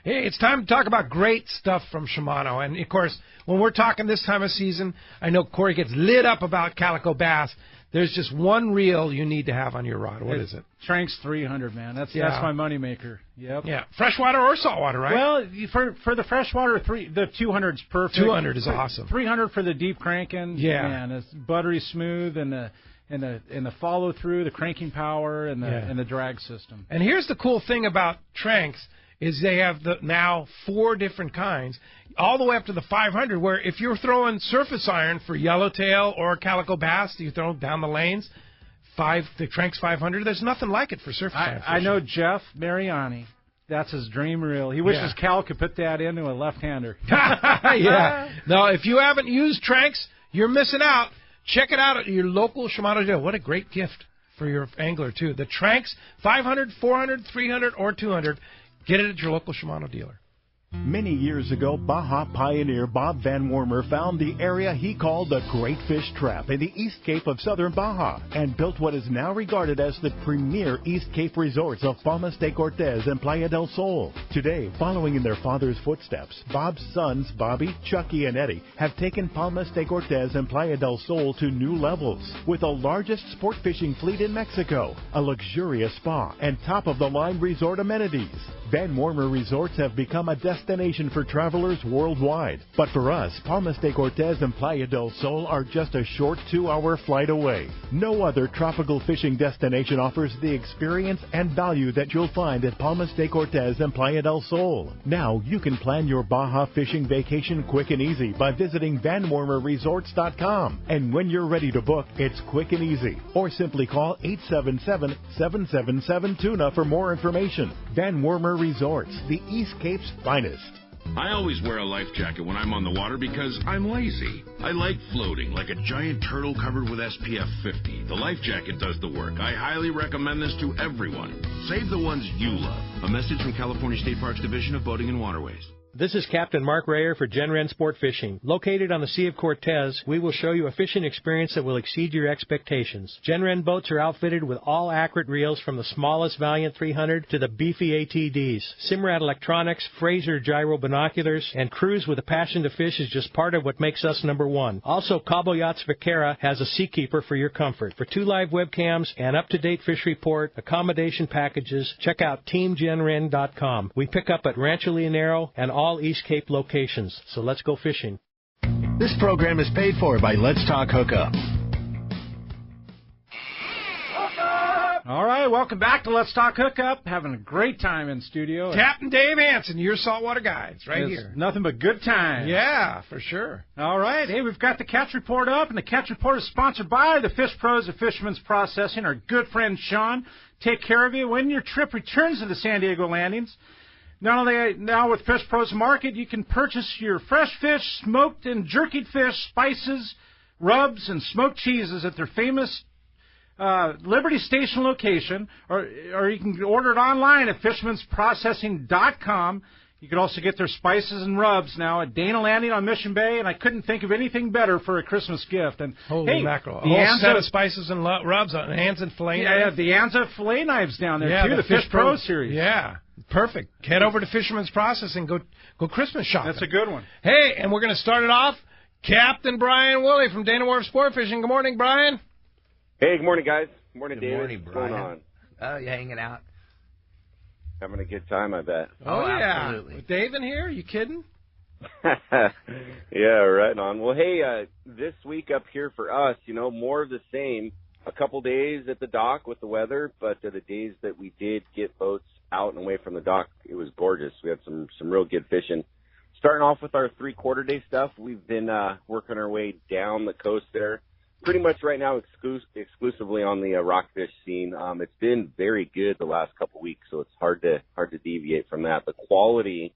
Hey, it's time to talk about great stuff from Shimano. And, of course, when we're talking this time of season, I know Corey gets lit up about calico bass. There's just one reel you need to have on your rod. What is it? Tranks 300, man. That's my moneymaker. Yep. Yeah, freshwater or saltwater, right? Well, for the freshwater, the 200's perfect. 200 is awesome. 300 for the deep cranking. Yeah. Man, it's buttery smooth and the follow through, the cranking power, and the drag system. And here's the cool thing about Tranks is they have now 4 different kinds, all the way up to the 500, where if you're throwing surface iron for yellowtail or calico bass, you throw down the lanes, the Tranks 500, there's nothing like it for surface iron. I know Jeff Mariani. That's his dream reel. He wishes Cal could put that into a left-hander. Yeah. No, if you haven't used Tranks, you're missing out. Check it out at your local Shimano dealer. What a great gift for your angler, too. The Tranks, 500, 400, 300, or 200. Get it at your local Shimano dealer. Many years ago, Baja pioneer Bob Van Wormer found the area he called the Great Fish Trap in the East Cape of southern Baja and built what is now regarded as the premier East Cape resorts of Palmas de Cortez and Playa del Sol. Today, following in their father's footsteps, Bob's sons, Bobby, Chucky, and Eddie, have taken Palmas de Cortez and Playa del Sol to new levels with the largest sport fishing fleet in Mexico, a luxurious spa, and top-of-the-line resort amenities. Van Wormer Resorts have become a destination for travelers worldwide. But for us, Palmas de Cortez and Playa del Sol are just a short 2-hour flight away. No other tropical fishing destination offers the experience and value that you'll find at Palmas de Cortez and Playa del Sol. Now you can plan your Baja fishing vacation quick and easy by visiting VanWormerResorts.com. And when you're ready to book, it's quick and easy. Or simply call 877-777-TUNA for more information. Van Wormer Resorts, the East Cape's finest. I always wear a life jacket when I'm on the water because I'm lazy. I like floating like a giant turtle covered with SPF 50. The life jacket does the work. I highly recommend this to everyone. Save the ones you love. A message from California State Parks Division of Boating and Waterways. This is Captain Mark Rayer for Genren Sport Fishing. Located on the Sea of Cortez, we will show you a fishing experience that will exceed your expectations. Genren boats are outfitted with all accurate reels from the smallest Valiant 300 to the beefy ATDs. Simrad electronics, Fraser gyro binoculars, and cruise with a passion to fish is just part of what makes us number one. Also, Cabo Yachts Vaquera has a Seakeeper for your comfort. For 2 live webcams, an up-to-date fish report, accommodation packages, check out TeamGenren.com. We pick up at Rancho Leonero and all East Cape locations. So let's go fishing. This program is paid for by Let's Talk Hookup. All right, welcome back to Let's Talk Hookup. Having a great time in studio. Captain Dave Hanson, your saltwater guides, right here. Nothing but good time. Yeah, for sure. All right, hey, we've got the Catch Report up, and the Catch Report is sponsored by the Fish Pros of Fisherman's Processing. Our good friend Sean, take care of you when your trip returns to the San Diego landings. Not only now with Fish Pros Market, you can purchase your fresh fish, smoked and jerkied fish, spices, rubs, and smoked cheeses at their famous Liberty Station location, or you can order it online at FishmansProcessing.com. You can also get their spices and rubs now at Dana Landing on Mission Bay, and I couldn't think of anything better for a Christmas gift. And holy mackerel! A whole set of spices and rubs on Hanson fillet knives. Yeah, the Anza fillet knives down there too. The Fish Pro series. Yeah. Perfect. Head over to Fisherman's Processing. Go Christmas shopping. That's a good one. Hey, and we're going to start it off. Captain Brian Woolley from Dana Wharf Sport Fishing. Good morning, Brian. Hey, good morning, guys. Good morning, David. Good morning, Brian. What's going on? Oh, you hanging out? Having a good time, I bet. Oh yeah. Absolutely. With Dave in here? You kidding? Yeah, right on. Well, hey, this week up here for us, more of the same. A couple days at the dock with the weather, but the days that we did get boats out and away from the dock, it was gorgeous. We had some real good fishing. Starting off with our 3/4 day stuff, we've been working our way down the coast there. pretty much right now exclusively on the rockfish scene. It's been very good the last couple weeks, so it's hard to deviate from that. The quality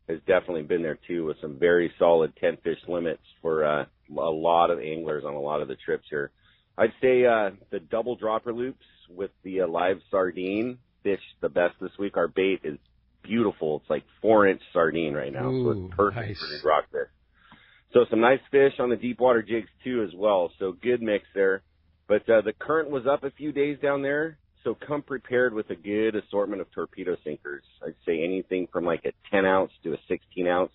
has definitely been there too, with some very solid 10 fish limits for a lot of anglers on a lot of the trips here. I'd say the double dropper loops with the live sardine fish the best this week. Our bait is beautiful. It's like 4-inch sardine right now, so it's perfect for these rockfish. So some nice fish on the deep water jigs too as well. So good mix there. But the current was up a few days down there, so come prepared with a good assortment of torpedo sinkers. I'd say anything from like a 10-ounce to a 16-ounce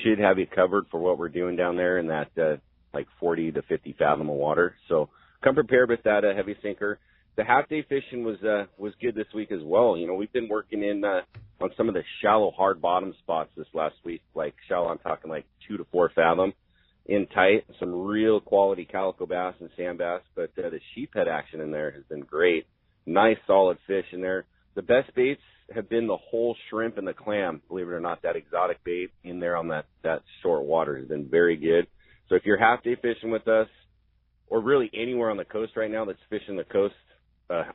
should have you covered for what we're doing down there in that like 40 to 50 fathom of water. So come prepared with that heavy sinker. The half-day fishing was good this week as well. You know, we've been working in on some of the shallow, hard bottom spots this last week, like shallow, I'm talking like 2 to 4 fathom in tight, some real quality calico bass and sand bass. But the sheephead action in there has been great. Nice, solid fish in there. The best baits have been the whole shrimp and the clam, believe it or not. That exotic bait in there on that short water has been very good. So if you're half-day fishing with us, or really anywhere on the coast right now that's fishing the coast, a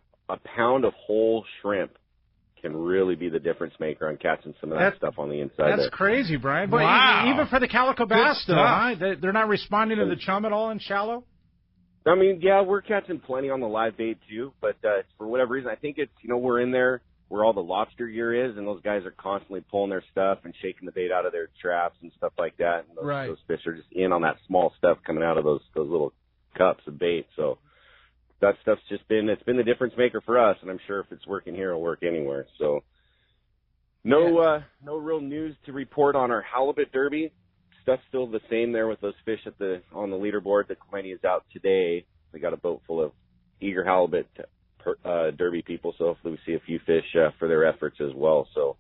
pound of whole shrimp can really be the difference maker on catching some of that stuff on the inside. That's there. Crazy, Brian. But Wow. even for the calico bass, though, huh? They're not responding to the chum at all in shallow? I mean, yeah, we're catching plenty on the live bait too, but for whatever reason, I think it's, you know, we're in there where all the lobster gear is, and those guys are constantly pulling their stuff and shaking the bait out of their traps and stuff like that. And those fish are just in on that small stuff coming out of those little cups of bait. So that stuff's just it's been the difference maker for us, and I'm sure if it's working here, it'll work anywhere. So no real news to report on our halibut derby. Stuff's still the same there with those fish on the leaderboard. The committee is out today. They got a boat full of eager halibut derby people, so hopefully we see a few fish for their efforts as well. So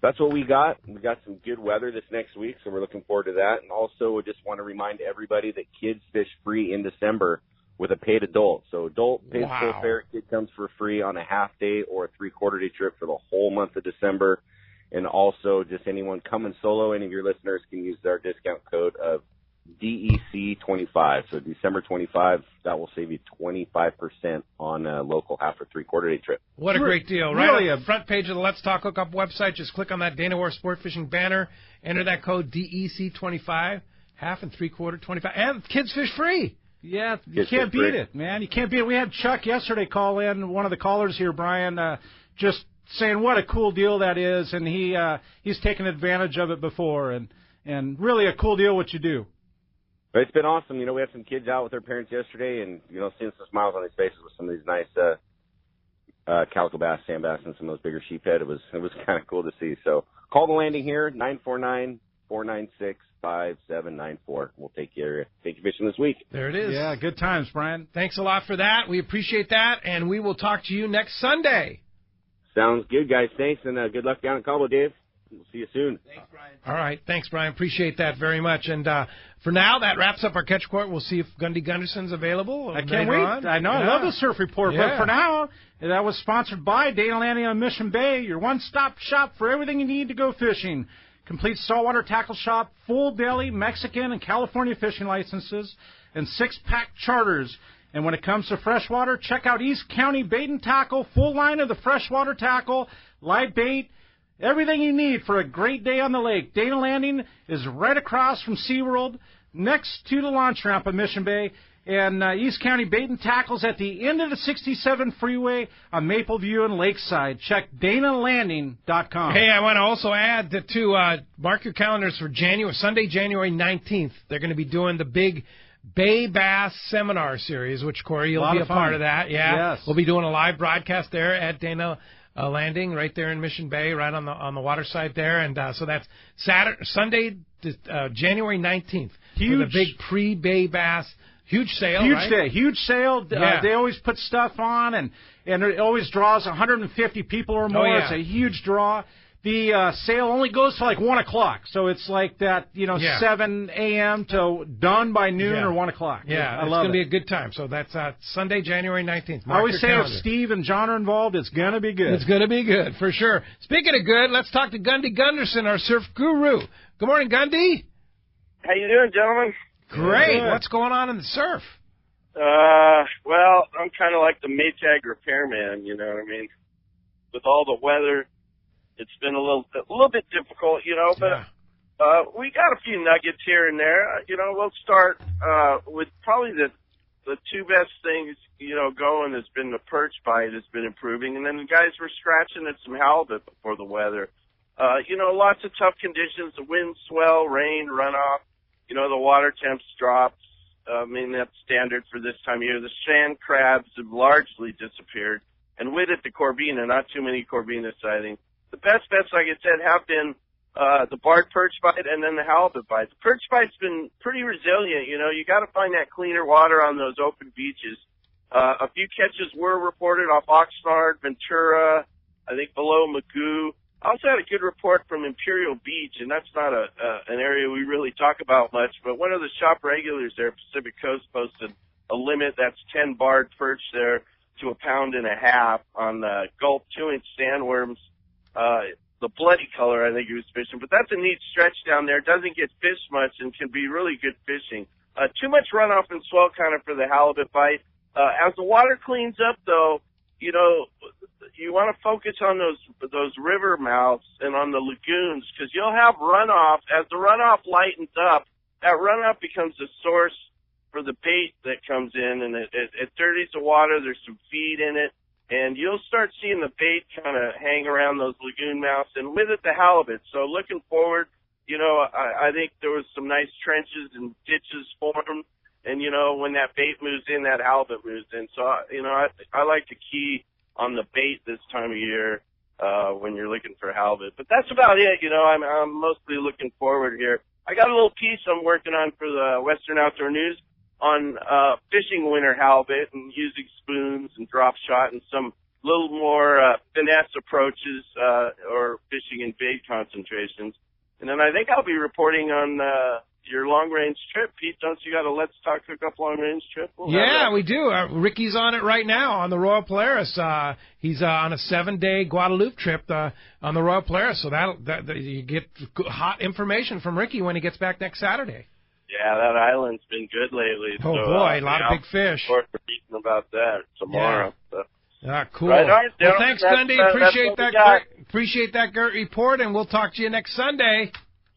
that's what we got. We got some good weather this next week, so we're looking forward to that. And also, we just want to remind everybody that kids fish free in December with a paid adult. So adult pays full fare, kid comes for free on a half-day or a three-quarter-day trip for the whole month of December. And also, just anyone coming solo, any of your listeners can use our discount code of DEC25. So December 25, that will save you 25% on a local half or three-quarter-day trip. What a great deal. Right on the front page of the Let's Talk Hookup website, just click on that Dana War Sport Fishing banner, enter that code DEC25, half and three-quarter, 25, and kids fish free. Yeah, you can't beat it, man. You can't beat it. We had Chuck yesterday call in, one of the callers here, Brian, just saying what a cool deal that is, and he's taken advantage of it before, and really a cool deal what you do. It's been awesome. You know, we had some kids out with their parents yesterday, and, you know, seeing some smiles on their faces with some of these nice calico bass, sand bass, and some of those bigger sheephead. It was kind of cool to see. So call the landing here, 949-496-5794. We'll take you fishing this week. There it is. Yeah, good times, Brian. Thanks a lot for that. We appreciate that, and we will talk to you next Sunday. Sounds good, guys. Thanks, and good luck down at Cabo, Dave. We'll see you soon. Thanks, Brian. All right. Thanks, Brian. Appreciate that very much. And for now, that wraps up our catch court. We'll see if Gundy Gunderson's available. I can't wait. I know. Yeah. I love the surf report. Yeah. But for now, that was sponsored by Dana Landing on Mission Bay, your one-stop shop for everything you need to go fishing. Complete saltwater tackle shop, full deli, Mexican, and California fishing licenses, and 6-pack charters. And when it comes to freshwater, check out East County Bait and Tackle, full line of the freshwater tackle, live bait, everything you need for a great day on the lake. Dana Landing is right across from SeaWorld, next to the launch ramp at Mission Bay. And East County Bait and Tackle's at the end of the 67 freeway on Mapleview and Lakeside. Check DanaLanding.com. Hey, I want to also add to mark your calendars for Sunday, January 19th. They're going to be doing the big Bay Bass Seminar Series, which, Corey, you'll be a part of that. Yeah, yes. We'll be doing a live broadcast there at Dana Landing, right there in Mission Bay, right on the water side there. And so that's Sunday, January 19th. Huge. For the big pre-Bay Bass. Huge sale, Huge sale. Yeah. They always put stuff on, and it always draws 150 people or more. Oh, yeah. It's a huge draw. The sale only goes to like 1 o'clock, so it's like that, 7 a.m. to done by noon or 1 o'clock. Yeah, it's going to be a good time. So that's Sunday, January 19th. I always say if Steve and John are involved, it's going to be good. It's going to be good, for sure. Speaking of good, let's talk to Gundy Gunderson, our surf guru. Good morning, Gundy. How you doing, gentlemen? Great. What's going on in the surf? Well, I'm kind of like the Maytag repairman, you know what I mean? With all the weather, it's been a little bit difficult, you know, but we got a few nuggets here and there. You know, we'll start with probably the two best things, you know, going has been the perch bite has been improving, and then the guys were scratching at some halibut before the weather. You know, lots of tough conditions, the wind, swell, rain, runoff, you know, the water temps drops. I mean, that's standard for this time of year. The sand crabs have largely disappeared, and with it, the Corbina, not too many Corbina sightings. The best bets, like I said, have been the barred perch bite and then the halibut bite. The perch bite's been pretty resilient. You know, you got to find that cleaner water on those open beaches. A few catches were reported off Oxnard, Ventura, I think below Magoo. I also had a good report from Imperial Beach, and that's not an area we really talk about much, but one of the shop regulars there, Pacific Coast, posted a limit that's 10 barred perch there to 1.5 pounds on Gulp 2-inch sandworms. The bloody color, I think he was fishing, but that's a neat stretch down there. Doesn't get fished much and can be really good fishing. Too much runoff and swell kind of for the halibut bite. As the water cleans up, though, you know, you want to focus on those river mouths and on the lagoons, because you'll have runoff. As the runoff lightens up, that runoff becomes a source for the bait that comes in, and it dirties the water. There's some feed in it, and you'll start seeing the bait kind of hang around those lagoon mouths, and with it, the halibut. So looking forward, you know, I think there was some nice trenches and ditches formed, and, you know, when that bait moves in, that halibut moves in. So, you know, I like to key on the bait this time of year when you're looking for halibut. But that's about it. You know, I'm mostly looking forward here. I got a little piece I'm working on for the Western Outdoor News on fishing winter halibut and using spoons and drop shot and some little more finesse approaches or fishing in bait concentrations. And then I think I'll be reporting on your long-range trip. Pete, don't you got a Let's Talk Hookup long-range trip? Yeah, we do. Ricky's on it right now on the Royal Polaris. He's on a 7-day Guadalupe trip on the Royal Polaris, so that you get hot information from Ricky when he gets back next Saturday. Yeah, that island's been good lately. Oh, so, boy, a lot of big fish. I'm looking forward to reading about that tomorrow. Yeah. So. Cool. Right, well, thanks, Gundy. Appreciate that great report, and we'll talk to you next Sunday.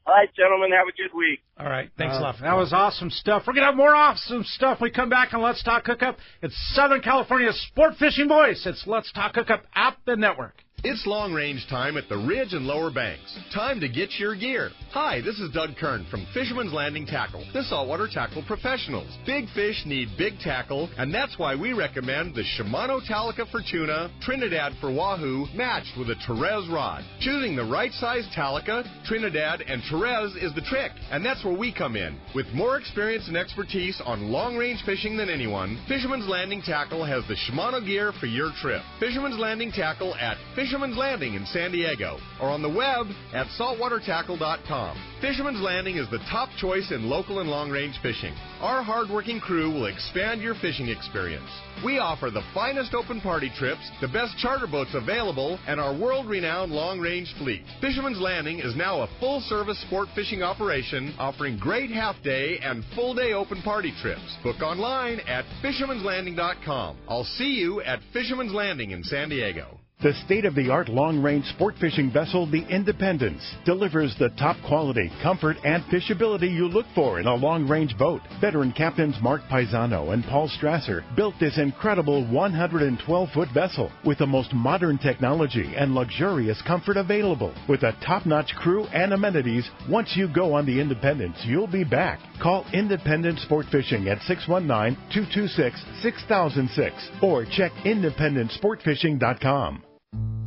All right, gentlemen, have a good week. All right, thanks a lot. That was awesome stuff. We're going to have more awesome stuff when we come back on Let's Talk Hookup. It's Southern California's sport fishing voice. It's Let's Talk Hookup at the network. It's long-range time at the Ridge and Lower Banks. Time to get your gear. Hi, this is Doug Kern from Fisherman's Landing Tackle, the saltwater tackle professionals. Big fish need big tackle, and that's why we recommend the Shimano Talica for tuna, Trinidad for wahoo, matched with a Terez rod. Choosing the right size Talica, Trinidad, and Terez is the trick, and that's where we come in. With more experience and expertise on long-range fishing than anyone, Fisherman's Landing Tackle has the Shimano gear for your trip. Fisherman's Landing Tackle at Fisherman's Landing in San Diego, or on the web at saltwatertackle.com. Fisherman's Landing is the top choice in local and long-range fishing. Our hard-working crew will expand your fishing experience. We offer the finest open party trips, the best charter boats available, and our world-renowned long-range fleet. Fisherman's Landing is now a full-service sport fishing operation offering great half-day and full-day open party trips. Book online at fishermanslanding.com. I'll see you at Fisherman's Landing in San Diego. The state-of-the-art long-range sport fishing vessel, the Independence, delivers the top quality, comfort, and fishability you look for in a long-range boat. Veteran captains Mark Paisano and Paul Strasser built this incredible 112-foot vessel with the most modern technology and luxurious comfort available. With a top-notch crew and amenities, once you go on the Independence, you'll be back. Call Independence Sport Fishing at 619-226-6006 or check independencesportfishing.com.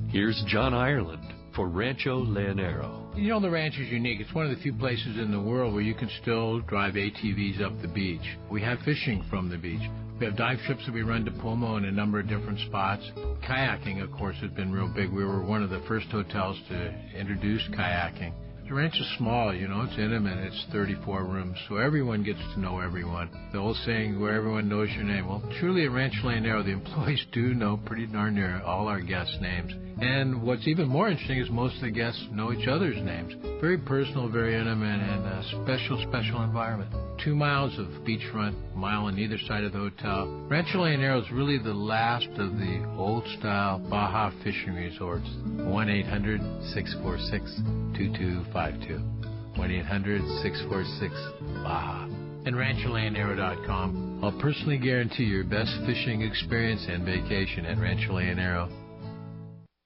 Here's John Ireland for Rancho Leonero. You know, the ranch is unique. It's one of the few places in the world where you can still drive ATVs up the beach. We have fishing from the beach. We have dive trips that we run to Pomo in a number of different spots. Kayaking, of course, has been real big. We were one of the first hotels to introduce kayaking. The ranch is small, it's intimate. It's 34 rooms, so everyone gets to know everyone. The old saying, where everyone knows your name. Well, truly at Rancho Leonero, the employees do know pretty darn near all our guests' names. And what's even more interesting is most of the guests know each other's names. Very personal, very intimate, and a special environment. 2 miles of beachfront, a mile on either side of the hotel. Rancho Leonero is really the last of the old-style Baja fishing resorts. 1-800-646-2252. 1-800-646-BAJA. And RanchoLeonero.com. I'll personally guarantee your best fishing experience and vacation at Rancho Leonero.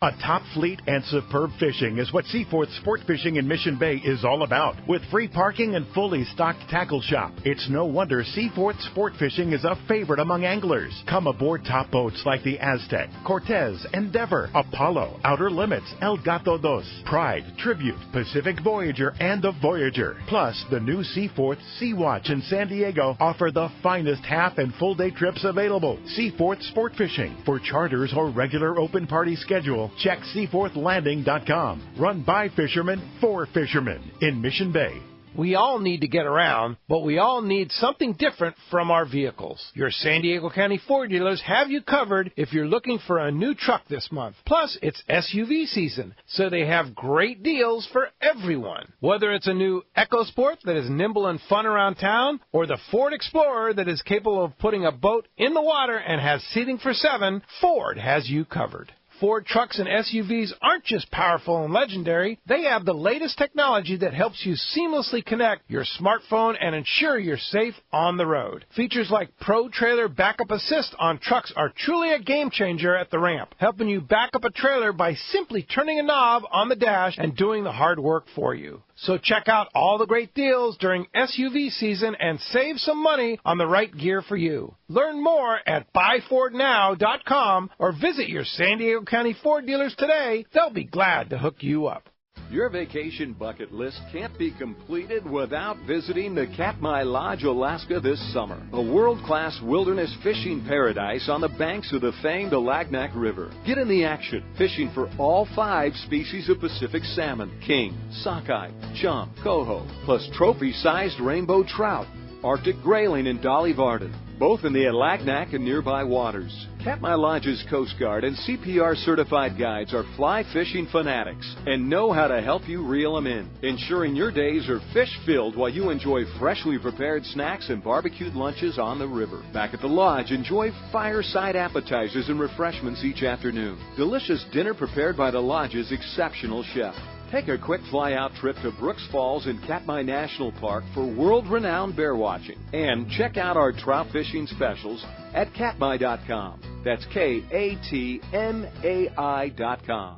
A top fleet and superb fishing is what Seaforth Sport Fishing in Mission Bay is all about. With free parking and fully stocked tackle shop, it's no wonder Seaforth Sport Fishing is a favorite among anglers. Come aboard top boats like the Aztec, Cortez, Endeavor, Apollo, Outer Limits, El Gato Dos, Pride, Tribute, Pacific Voyager, and the Voyager. Plus, the new Seaforth Sea Watch in San Diego offer the finest half and full day trips available. Seaforth Sport Fishing. For charters or regular open party schedule, check SeaforthLanding.com. Run by fishermen for fishermen in Mission Bay. We all need to get around, but we all need something different from our vehicles. Your San Diego County Ford dealers have you covered if you're looking for a new truck this month. Plus, it's SUV season, so they have great deals for everyone. Whether it's a new EcoSport that is nimble and fun around town, or the Ford Explorer that is capable of putting a boat in the water and has seating for 7, Ford has you covered. Ford trucks and SUVs aren't just powerful and legendary. They have the latest technology that helps you seamlessly connect your smartphone and ensure you're safe on the road. Features like Pro Trailer Backup Assist on trucks are truly a game changer at the ramp, helping you back up a trailer by simply turning a knob on the dash and doing the hard work for you. So check out all the great deals during SUV season and save some money on the right gear for you. Learn more at buyfordnow.com or visit your San Diego County Ford dealers today. They'll be glad to hook you up. Your vacation bucket list can't be completed without visiting the Katmai Lodge, Alaska this summer. A world-class wilderness fishing paradise on the banks of the famed Alagnak River. Get in the action, fishing for all 5 species of Pacific salmon, king, sockeye, chum, coho, plus trophy-sized rainbow trout, Arctic grayling, and dolly varden, both in the Alagnak and nearby waters. Katmai Lodge's Coast Guard and CPR-certified guides are fly fishing fanatics and know how to help you reel them in, ensuring your days are fish-filled while you enjoy freshly prepared snacks and barbecued lunches on the river. Back at the lodge, enjoy fireside appetizers and refreshments each afternoon. Delicious dinner prepared by the lodge's exceptional chef. Take a quick fly-out trip to Brooks Falls in Katmai National Park for world-renowned bear watching. And check out our trout fishing specials at Katmai.com. That's Katmai.com.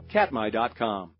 Katmai.com.